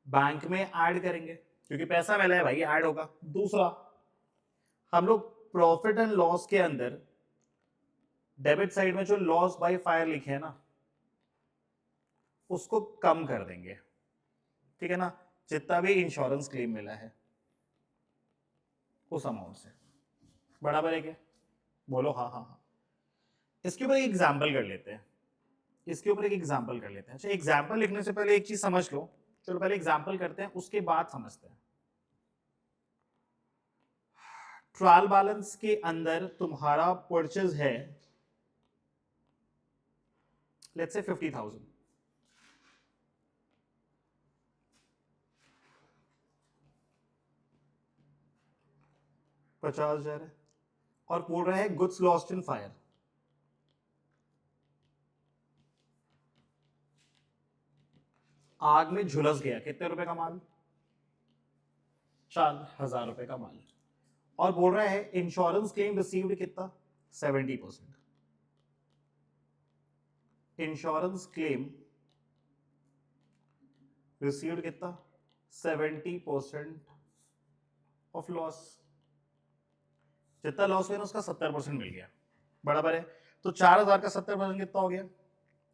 बैंक में ऐड करेंगे, क्योंकि पैसा मिला है भाई, ऐड होगा। दूसरा हम लोग प्रॉफिट एंड लॉस के अंदर डेबिट साइड में जो लॉस बाय फायर लिखे है ना उसको कम कर देंगे, ठीक है ना, जितना भी इंश्योरेंस क्लेम मिला है उस अमाउंट से। बराबर है क्या? बोलो हाँ हाँ हाँ। इसके ऊपर एक एग्जाम्पल कर लेते हैं, इसके ऊपर एक एग्जाम्पल कर लेते हैं। अच्छा, एग्जाम्पल लिखने से पहले एक चीज समझ लो, चलो पहले एग्जाम्पल करते हैं उसके बाद समझते हैं। ट्रायल बैलेंस के अंदर तुम्हारा परचेज है लेट्स से 50,000, $50,000 है, और बोल रहा है गुड्स लॉस्ट इन फायर। आग में झुलस गया, कितने रुपए का माल? 4,000 रुपए का माल। और बोल रहा है इंश्योरेंस क्लेम रिसीव्ड कितना? 70%। इंश्योरेंस क्लेम रिसीव्ड कितना? 70% ऑफ लॉस। जितना लॉस हुआ ना उसका 70% मिल गया। बराबर है, तो 4,000 का 70% कितना हो गया?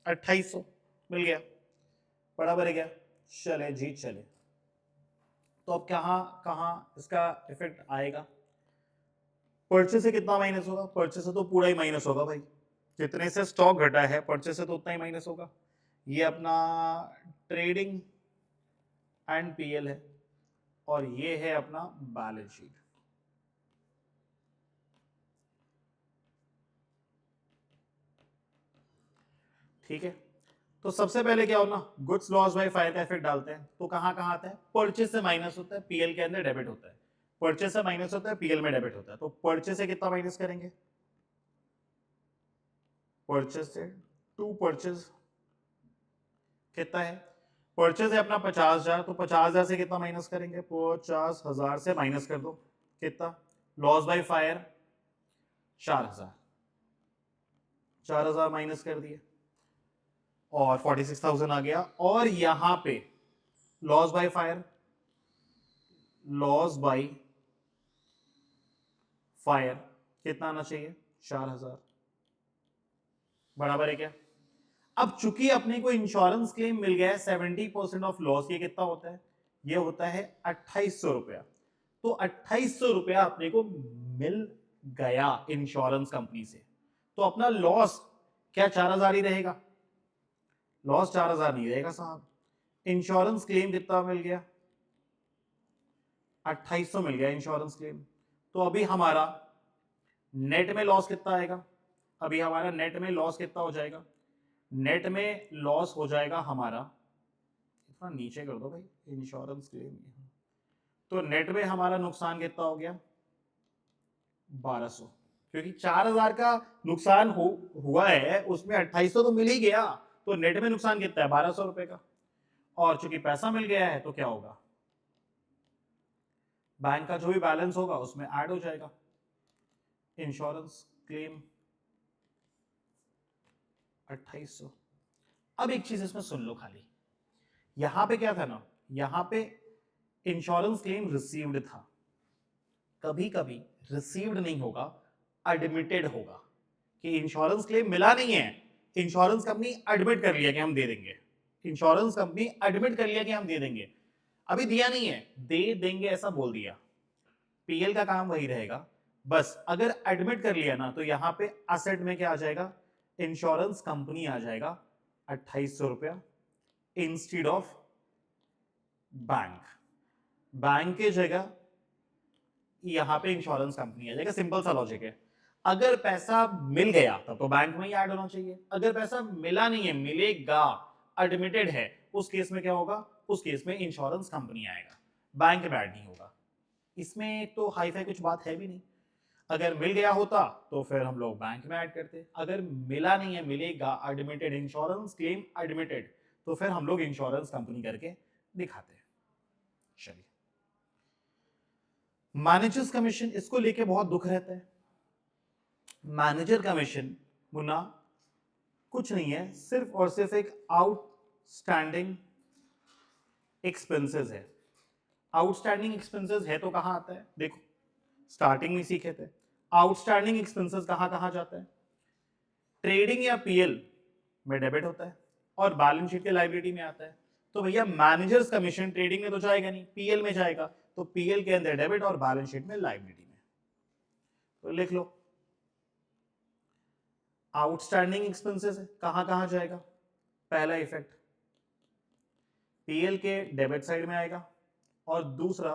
2,800 मिल गया। बराबर है क्या? चले जी चले। तो अब कहां कहां इसका इफेक्ट आएगा? परचेस से कितना माइनस होगा? परचेस से तो पूरा ही माइनस होगा भाई, जितने से स्टॉक घटा है परचेस से तो उतना ही माइनस होगा। ये अपना ट्रेडिंग एंड पीएल है, और ये है अपना बैलेंस शीट। ठीक है, तो सबसे पहले क्या होना, गुड्स लॉस बाय फायर का इफेक्ट डालते हैं। तो कहां कहां आता है? परचेस से माइनस होता है, पीएल के अंदर डेबिट होता है। परचेस से माइनस होता है, पीएल में डेबिट होता है। तो परचेस से कितना माइनस करेंगे? परचेस से टू परचेस कितना है? परचेज है अपना 50,000, तो 50,000 से कितना माइनस करेंगे? 50,000 से माइनस कर दो, कितना? लॉस बाय फायर 4,000, 4,000 माइनस कर दिए और 46,000 आ गया। और यहां पे loss by fire, loss by fire कितना आना चाहिए? 4,000। बराबर है क्या? अब चूंकि अपने को इंश्योरेंस क्लेम मिल गया है 70% ऑफ लॉस, ये कितना होता है? ये होता है 2,800 रुपया। तो 2,800 रुपया अपने को मिल गया इंश्योरेंस कंपनी से। तो अपना लॉस क्या 4,000 ही रहेगा? लॉस 4,000 नहीं रहेगा साहब। इंश्योरेंस क्लेम कितना मिल गया? 2,800 मिल गया इंश्योरेंस क्लेम। तो अभी हमारा नेट में लॉस कितना आएगा? अभी हमारा नेट में लॉस कितना हो जाएगा? नेट में लॉस हो जाएगा हमारा, इतना नीचे कर दो भाई, इंश्योरेंस क्लेम। तो नेट में हमारा नुकसान कितना हो गया? 1,200, क्योंकि 4,000 का नुकसान हुआ है, उसमें 2,800 तो मिल ही गया। तो नेट में नुकसान कितना है? 1,200 रुपए का। और चूंकि पैसा मिल गया है तो क्या होगा? बैंक का जो भी बैलेंस होगा उसमें ऐड हो जाएगा इंश्योरेंस क्लेम 2,800। अब एक चीज इसमें सुन लो खाली, यहां पे क्या था ना, यहां पे इंश्योरेंस क्लेम रिसीव्ड था। कभी कभी रिसीव्ड नहीं होगा, एडमिटेड होगा, कि इंश्योरेंस क्लेम मिला नहीं है, इंश्योरेंस कंपनी एडमिट कर लिया कि हम दे देंगे। इंश्योरेंस कंपनी एडमिट कर लिया कि हम दे देंगे, अभी दिया नहीं है, दे देंगे ऐसा बोल दिया। पीएल का काम वही रहेगा, बस अगर एडमिट कर लिया ना तो यहां पे असेट में क्या आ जाएगा? इंश्योरेंस कंपनी आ जाएगा 2,800 रुपया इंस्टीड ऑफ बैंक। बैंक की जगह यहां पे इंश्योरेंस कंपनी आ जाएगा। सिंपल सा लॉजिक है। अगर पैसा मिल गया तब तो बैंक में ही ऐड होना चाहिए, अगर पैसा मिला नहीं है, मिलेगा, एडमिटेड है, उस केस में क्या होगा? उस केस में इंश्योरेंस कंपनी आएगा, बैंक में ऐड नहीं होगा। इसमें तो हाई फाई कुछ बात है भी नहीं। अगर मिल गया होता तो फिर हम लोग बैंक में ऐड करते, अगर मिला नहीं है, मिलेगा, एडमिटेड, इंश्योरेंस क्लेम एडमिटेड, तो फिर हम लोग इंश्योरेंस कंपनी करके दिखाते हैं। चलिए, मैनेजर्स कमीशन, इसको लेके बहुत दुख रहता है। मैनेजर कमीशन मुन्ना कुछ नहीं है, सिर्फ और सिर्फ एक आउटस्टैंडिंग एक्सपेंसेस है। आउटस्टैंडिंग एक्सपेंसेस है तो कहां आता है? देखो, स्टार्टिंग में सीखे थे आउटस्टैंडिंग एक्सपेंसेस कहां कहां जाता है? ट्रेडिंग या पीएल में डेबिट होता है और बैलेंस शीट के लायबिलिटी में आता है, तो भैया मैनेजर्स कमीशन ट्रेडिंग में तो जाएगा नहीं, पीएल में जाएगा, तो पीएल के अंदर डेबिट और बैलेंस शीट में लायबिलिटी में। तो लिख लो आउटस्टैंडिंग एक्सपेंसेस है, कहां कहां जाएगा, पहला इफेक्ट पीएल के डेबिट साइड में आएगा और दूसरा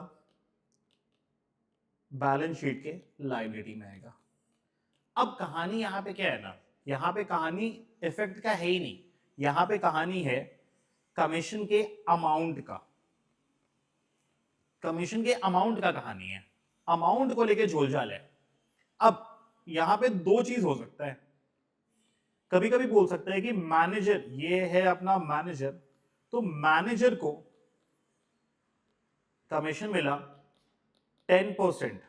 बैलेंस शीट के लायबिलिटी में आएगा। अब कहानी यहां पे क्या है ना, यहां पे कहानी इफेक्ट का है ही नहीं, यहां पे कहानी है कमीशन के अमाउंट का, कमीशन के अमाउंट का कहानी है, अमाउंट को लेके झोलझाल है। अब यहां पे दो चीज हो सकता है, कभी कभी बोल सकता है कि मैनेजर, ये है अपना मैनेजर, तो मैनेजर को कमीशन मिला 10%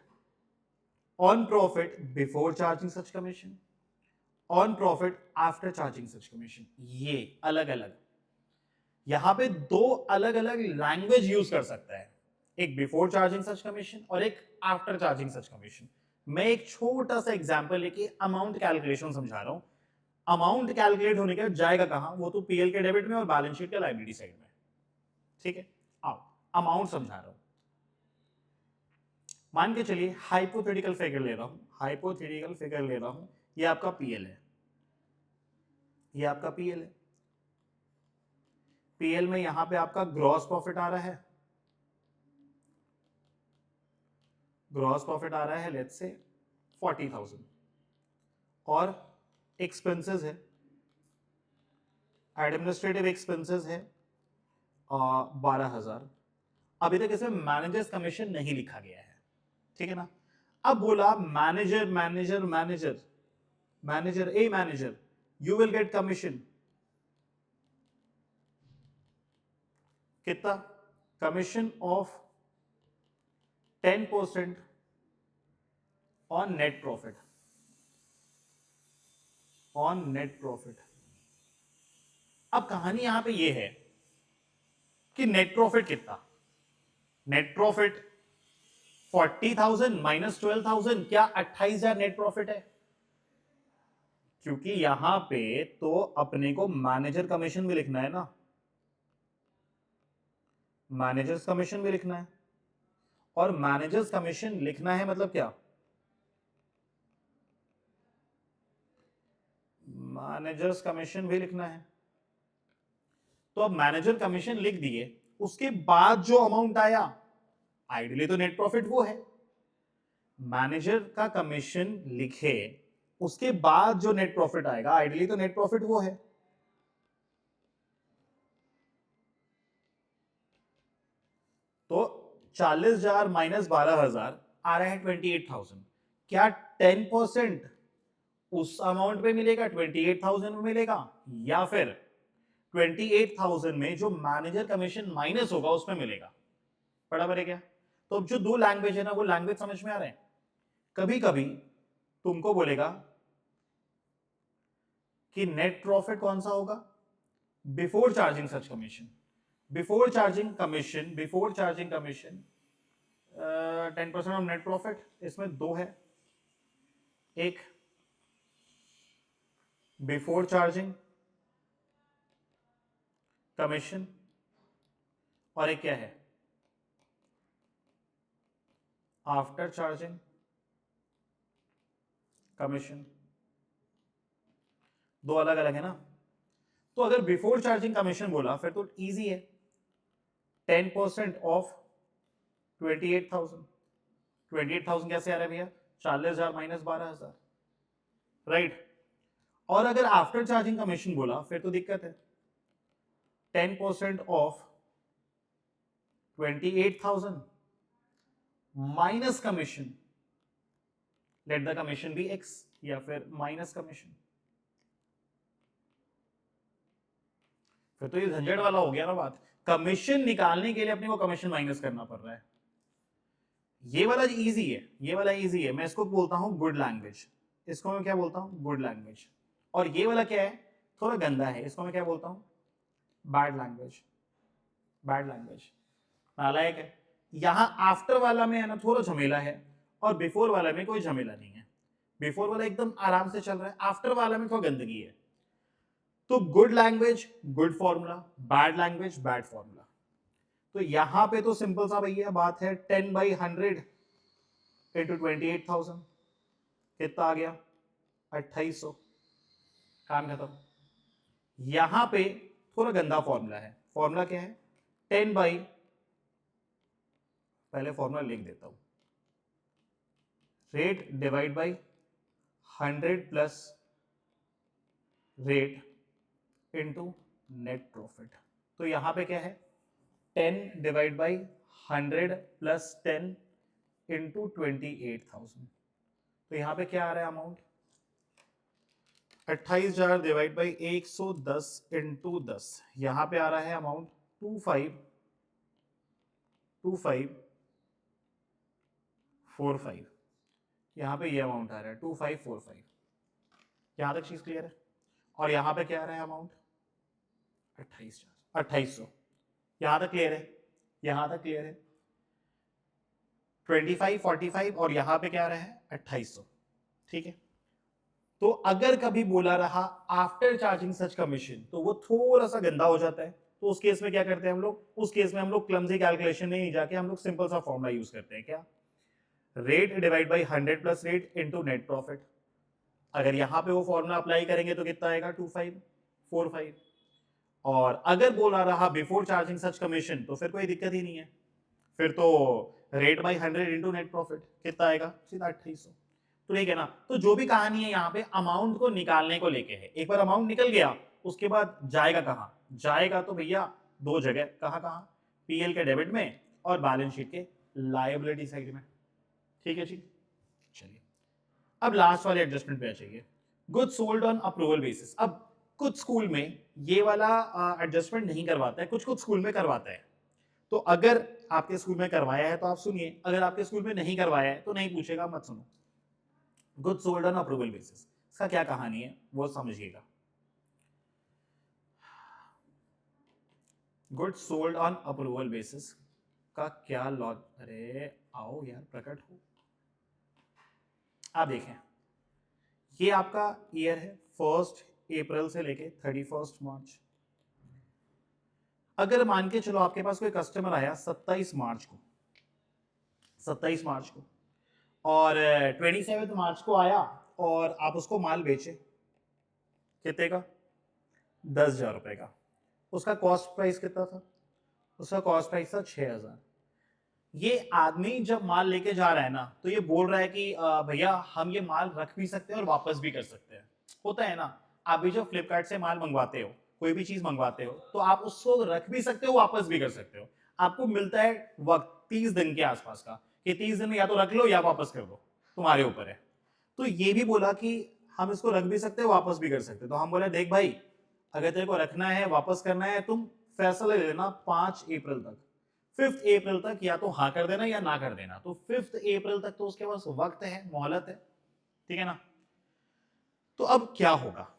on profit before charging such commission, on profit after charging such commission, ये अलग अलग, यहां पे दो अलग अलग लैंग्वेज यूज कर सकता है, एक बिफोर चार्जिंग सच कमीशन और एक आफ्टर चार्जिंग सच कमीशन। मैं एक छोटा सा एग्जांपल लेके अमाउंट कैलकुलेशन समझा रहा हूं, अमाउंट कैलकुलेट होने के जाएगा कहां, वो तो पीएल के डेबिट में और बैलेंस शीट के लायबिलिटी साइड में, ठीक है। आओ अमाउंट समझा रहा हूं, मान के चलिए हाइपोथेटिकल फिगर ले रहा हूं, हाइपोथेटिकल फिगर ले रहा हूं, ये आपका पीएल है, ये आपका पीएल है, पीएल में यहां पे आपका ग्रॉस प्रॉफिट आ रहा है, ग्रॉस प्रॉफिट आ रहा है लेट्स से 40,000 और एक्सपेंसेस है, एडमिनिस्ट्रेटिव एक्सपेंसेस है 12,000। अभी तक इसमें मैनेजर्स कमीशन नहीं लिखा गया है, ठीक है ना। अब बोला manager manager manager manager a manager you will get commission कितना, commission of 10% on net profit, on net profit. अब कहानी यहां पे ये है कि नेट प्रॉफिट कितना, नेट प्रॉफिट 40,000 माइनस 12,000, क्या 28,000 नेट प्रॉफिट है, क्योंकि यहां पे तो अपने को मैनेजर कमीशन भी लिखना है ना, मैनेजर्स कमीशन भी लिखना है, और मैनेजर्स कमीशन लिखना है मतलब क्या, मैनेजर्स कमीशन भी लिखना है। तो अब मैनेजर कमीशन लिख दिए, उसके बाद जो अमाउंट आया आइडियली तो नेट प्रॉफिट वो है, मैनेजर का कमीशन लिखे उसके बाद जो नेट प्रॉफिट आएगा आइडियली तो नेट प्रॉफिट वो है। तो 40,000 माइनस 12,000 आ रहा है 28,000, क्या 10% उस अमाउंट पे मिलेगा, 28,000 में मिलेगा, या फिर 28,000 में जो मैनेजर कमीशन माइनस होगा उसमें मिलेगा, बराबर है क्या। तो जो दो लैंग्वेज है ना वो लैंग्वेज समझ में आ रहे हैं। कभी कभी तुमको बोलेगा कि नेट प्रॉफिट कौन सा होगा, before charging such commission, before charging commission, before charging commission 10% of net profit, इसमें दो है, एक बिफोर चार्जिंग कमीशन और एक क्या है आफ्टर चार्जिंग कमीशन, दो अलग अलग है ना। तो अगर बिफोर चार्जिंग कमीशन बोला फिर तो इजी है, 10% ऑफ 28,000, 28,000 कैसे आ रहा है भैया, 40,000 माइनस 12,000, राइट। और अगर आफ्टर चार्जिंग कमीशन बोला फिर तो दिक्कत है, 10% of 28,000 minus commission, let the commission be X, या फिर माइनस कमीशन, फिर तो ये झंझट वाला हो गया ना बात, कमीशन निकालने के लिए अपने को कमीशन माइनस करना पड़ रहा है। ये वाला इजी है, ये वाला इजी है, मैं इसको बोलता हूं गुड लैंग्वेज, इसको मैं क्या बोलता हूं, गुड लैंग्वेज। और ये वाला क्या है, थोड़ा गंदा है, इसको मैं क्या बोलता हूं, बैड लैंग्वेज, बैड लैंग्वेज, नालायक है। यहां आफ्टर वाला में है ना थोड़ा झमेला है और बिफोर वाला में कोई झमेला नहीं है। बिफोर वाला एकदम आराम से चल रहा है, आफ्टर वाला में थोड़ा गंदगी है। तो good language good formula, bad language bad formula. तो यहां पे तो सिंपल सा भैया बात है, 10/100 इंटू 28,000 कितना आ गया, 2800, काम खत्म। यहां पे थोड़ा गंदा फॉर्मूला है। फॉर्मूला क्या है, 10 बाई, पहले फॉर्मूला लिख देता हूं, rate divide by 100 plus rate into net profit. तो यहां पे क्या है, 10 डिवाइड बाई 100 प्लस 10 इंटू 28,000। तो यहां पे क्या आ रहा है अमाउंट, 28,000 डिवाइड बाई 110 इंटू 10, यहां पे आ रहा है अमाउंट 2545। यहां पे ये अमाउंट आ रहा है 2545। यहां तक चीज क्लियर है। और यहां पे क्या आ रहा है अमाउंट, 2800। यहां तक क्लियर है, यहां तक क्लियर है। 2545 और यहां पे क्या आ रहा है 2800, ठीक है। तो अगर कभी बोला रहा आफ्टर चार्जिंग सच कमीशन, तो वो थोड़ा सा गंदा हो जाता है। तो उस केस में क्या करते हैं हम लोग, उस केस में हम लोग क्लमजी कैलकुलेशन नहीं जाके हम लोग सिंपल सा फॉर्मूला यूज करते हैं, क्या, rate divide by 100 plus rate into net profit. अगर यहां पे वो फॉर्मूला अप्लाई करेंगे तो कितना आएगा, 2545। और अगर बोला रहा बिफोर चार्जिंग सच कमीशन, तो फिर कोई दिक्कत ही नहीं है, फिर तो rate by 100 into net profit कितना आएगा, सीधा 2800। तो ठीक है ना। तो जो भी कहानी है यहाँ पे अमाउंट को निकालने को लेके है। एक बार अमाउंट निकल गया, उसके बाद जाएगा कहाँ, जाएगा तो भैया दो जगह, कहाँ कहाँ, पीएल के डेबिट में और बैलेंस शीट के लायबिलिटी साइड में, ठीक है जी। चलिए अब लास्ट वाले एडजस्टमेंट पे आ जाइए, goods sold on approval basis. अब कुछ स्कूल में ये वाला एडजस्टमेंट नहीं करवाता है, कुछ कुछ स्कूल में करवाता है। तो अगर आपके स्कूल में करवाया है तो आप सुनिए, अगर आपके स्कूल में नहीं करवाया है तो नहीं पूछेगा, मत सुनो। Good sold on approval basis, इसका क्या कहानी है वो समझिएगा। Good sold on approval basis का क्या लॉज, अरे आओ यार प्रकट हो। आप देखें, ये आपका ईयर है 1 अप्रैल से लेके 31 मार्च। अगर मान के चलो आपके पास कोई कस्टमर आया 27 मार्च को, 27 मार्च को, और 27 मार्च को आया और आप उसको माल बेचे कितने का, 10,000 रुपए का। उसका कॉस्ट प्राइस कितना था, उसका कॉस्ट प्राइस था 6,000। ये आदमी जब माल लेके जा रहा है ना, तो ये बोल रहा है कि भैया हम ये माल रख भी सकते हैं और वापस भी कर सकते हैं। होता है ना, आप भी जब फ्लिपकार्ट से माल मंगवाते हो, कोई भी चीज मंगवाते हो, तो आप उसको रख भी सकते हो, वापस भी कर सकते हो। आपको मिलता है वक्त 30 दिन के आसपास का, कि 30 दिन में या तो रख लो या वापस कर दो, तुम्हारे ऊपर है। तो ये भी बोला कि हम इसको रख भी सकते हैं, वापस भी कर सकते हैं। तो हम बोले देख भाई, अगर तेरे को रखना है वापस करना है, तुम फैसला ले लेना 5 अप्रैल तक, 5 अप्रैल तक या तो हाँ कर देना या ना कर देना। तो 5 अप्रैल तक तो उसके पास वक्त है, मोहलत है, ठीक है ना। तो अब क्या होगा,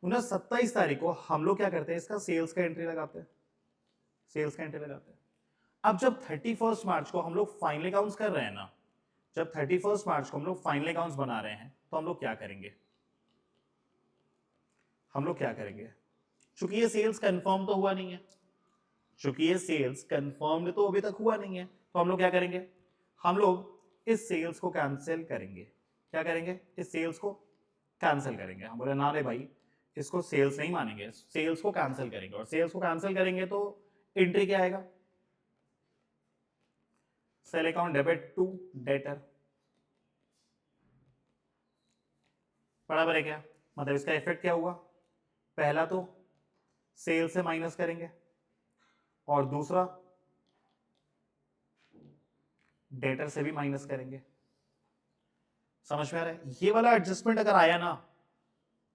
27 तारीख को हम लोग क्या करते हैं, इसका सेल्स का एंट्री लगाते हैं, सेल्स का एंट्री लगाते हैं। अब जब 31 मार्च को हम लोग फाइनल अकाउंट्स कर रहे हैं ना, जब 31 मार्च को हम लोग फाइनल अकाउंट्स बना रहे हैं, तो हम लोग क्या करेंगे, हम लोग क्या करेंगे, चूंकि ये सेल्स कंफर्म तो हुआ नहीं है, चूंकि ये सेल्स कंफर्म्ड तो अभी तक हुआ नहीं है, तो हम लोग क्या करेंगे, हम लोग इस सेल्स को कैंसिल करेंगे। क्या करेंगे, इस सेल्स को कैंसिल करेंगे। हम बोले ना रे भाई, इसको सेल्स नहीं मानेंगे, सेल्स को कैंसिल करेंगे। और सेल्स को कैंसिल करेंगे तो एंट्री क्या आएगा, sale account debit to debtor, बराबर है क्या। मतलब इसका इफेक्ट क्या हुआ, पहला तो सेल से माइनस करेंगे और दूसरा डेटर से भी माइनस करेंगे। समझ में आ रहा है। ये वाला एडजस्टमेंट अगर आया ना,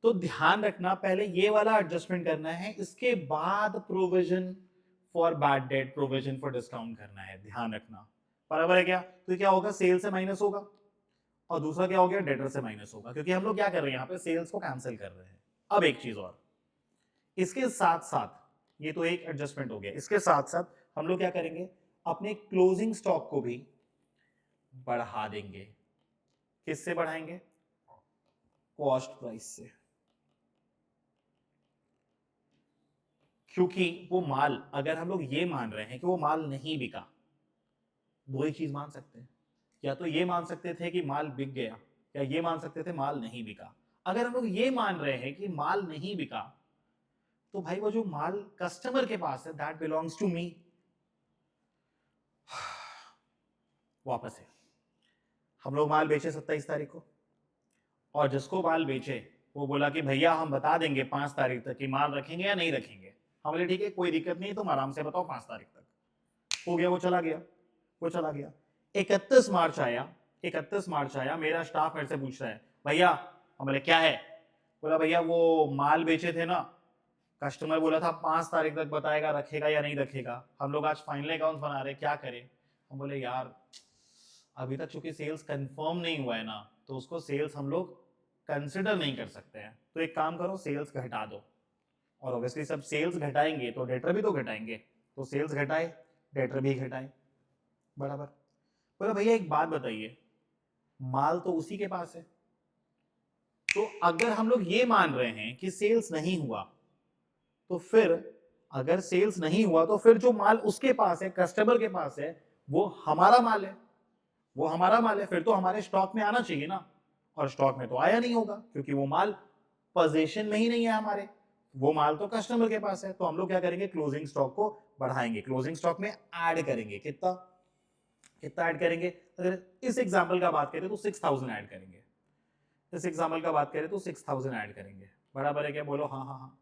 तो ध्यान रखना पहले ये वाला एडजस्टमेंट करना है, इसके बाद provision for bad debt, provision for discount करना है, ध्यान रखना, बराबर है क्या। तो क्या होगा, सेल से माइनस होगा और दूसरा क्या हो गया, डेटर से माइनस होगा, क्योंकि हम लोग क्या कर रहे हैं यहाँ पे, सेल्स को कैंसिल कर रहे हैं। अब एक चीज और, इसके साथ साथ, ये तो एक एडजस्टमेंट हो गया, इसके साथ साथ हम लोग क्या करेंगे, अपने क्लोजिंग स्टॉक को भी बढ़ा देंगे। किससे बढ़ाएंगे, कॉस्ट प्राइस से, क्योंकि वो माल, अगर हम लोग ये मान रहे हैं कि वो माल नहीं बिका, दो ही चीज मान सकते हैं, या तो ये मान सकते थे कि माल बिक गया, या ये मान सकते थे माल नहीं बिका। अगर हम लोग ये मान रहे हैं कि माल नहीं बिका, तो भाई वो जो माल कस्टमर के पास है दैट बिलोंग्स टू मी। वापस है, हम लोग माल बेचे 27 तारीख को, और जिसको माल बेचे वो बोला कि भैया हम बता देंगे 5 तारीख तक कि माल रखेंगे या नहीं रखेंगे। हम बोले ठीक है कोई दिक्कत नहीं, तुम आराम से बताओ 5 तारीख तक। हो गया, वो चला गया, वो चला गया। 31 मार्च आया, 31 मार्च आया, मेरा स्टाफ मेरे से पूछ रहा है भैया, हम बोले क्या है, बोला भैया वो माल बेचे थे ना, कस्टमर बोला था 5 तारीख तक बताएगा रखेगा या नहीं रखेगा, हम लोग आज फाइनल अकाउंट बना रहे, क्या करें। हम बोले यार अभी तक चूंकि सेल्स कंफर्म नहीं हुआ है ना, तो उसको सेल्स हम लोग कंसिडर नहीं कर सकते हैं, तो एक काम करो सेल्स घटा दो। और ऑब्वियसली सब सेल्स घटाएंगे तो डेटर भी तो घटाएंगे, तो सेल्स घटाए डेटर भी घटाए, बराबर। बोला भैया एक बात बताइए, माल तो उसी के पास है, तो अगर हम लोग ये मान रहे हैं कि सेल्स नहीं हुआ, तो फिर अगर सेल्स नहीं हुआ तो फिर जो माल उसके पास है, कस्टमर के पास है, वो हमारा माल है, वो हमारा माल है, फिर तो हमारे स्टॉक में आना चाहिए ना, और स्टॉक में तो आया नहीं होगा क्योंकि वो माल पोजीशन में ही नहीं है हमारे, वो माल तो कस्टमर के पास है। तो हम लोग क्या करेंगे, क्लोजिंग स्टॉक को बढ़ाएंगे, क्लोजिंग स्टॉक में ऐड करेंगे, कितना कितना ऐड करेंगे। अगर इस एग्जांपल का बात करें तो 6000 ऐड करेंगे, इस एग्जांपल का बात करें तो 6000 ऐड करेंगे, बराबर है क्या, बोलो हाँ हाँ हाँ,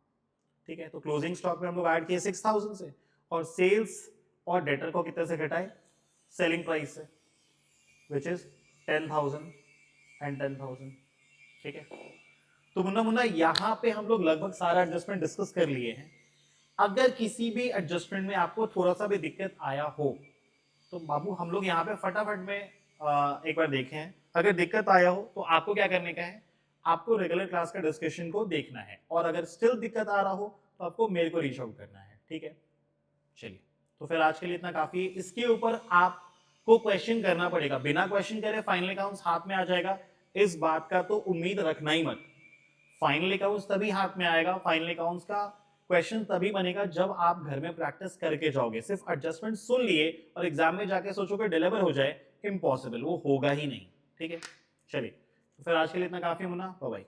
ठीक है। तो क्लोजिंग स्टॉक में हम लोग ऐड किए 6000 से, और सेल्स और डेटर को कितने से घटाए, सेलिंग प्राइस से, which is 10,000 and 10,000, ठीक है। तो मुन्ना मुन्ना यहाँ पे हम लोग लगभग सारा एडजस्टमेंट डिस्कस कर लिए हैं। अगर किसी भी एडजस्टमेंट में आपको थोड़ा सा भी दिक्कत आया हो तो बाबू हम लोग यहाँ पे फटाफट में एक बार देखें हैं। अगर दिक्कत आया हो तो आपको क्या करने का है, आपको रेगुलर क्लास का डिस्कशन को देखना है, और अगर स्टिल दिक्कत आ रहा हो तो आपको मेरे को रीच आउट करना है, ठीक है। चलिए, तो फिर आज के लिए इतना काफी है। इसके ऊपर आपको क्वेश्चन करना पड़ेगा, बिना क्वेश्चन करे फाइनल अकाउंट्स हाथ में आ जाएगा, इस बात का तो उम्मीद रखना ही मत। फाइनल अकाउंट्स तभी हाथ में आएगा, फाइनल अकाउंट्स का क्वेश्चन तभी बनेगा जब आप घर में प्रैक्टिस करके जाओगे। सिर्फ एडजस्टमेंट सुन लिए और एग्जाम में जाके सोचोगे डिलीवर हो जाए, इम्पॉसिबल, वो होगा ही नहीं, ठीक है। चलिए, तो फिर आज के लिए इतना काफी, मुन्ना, बाय बाय।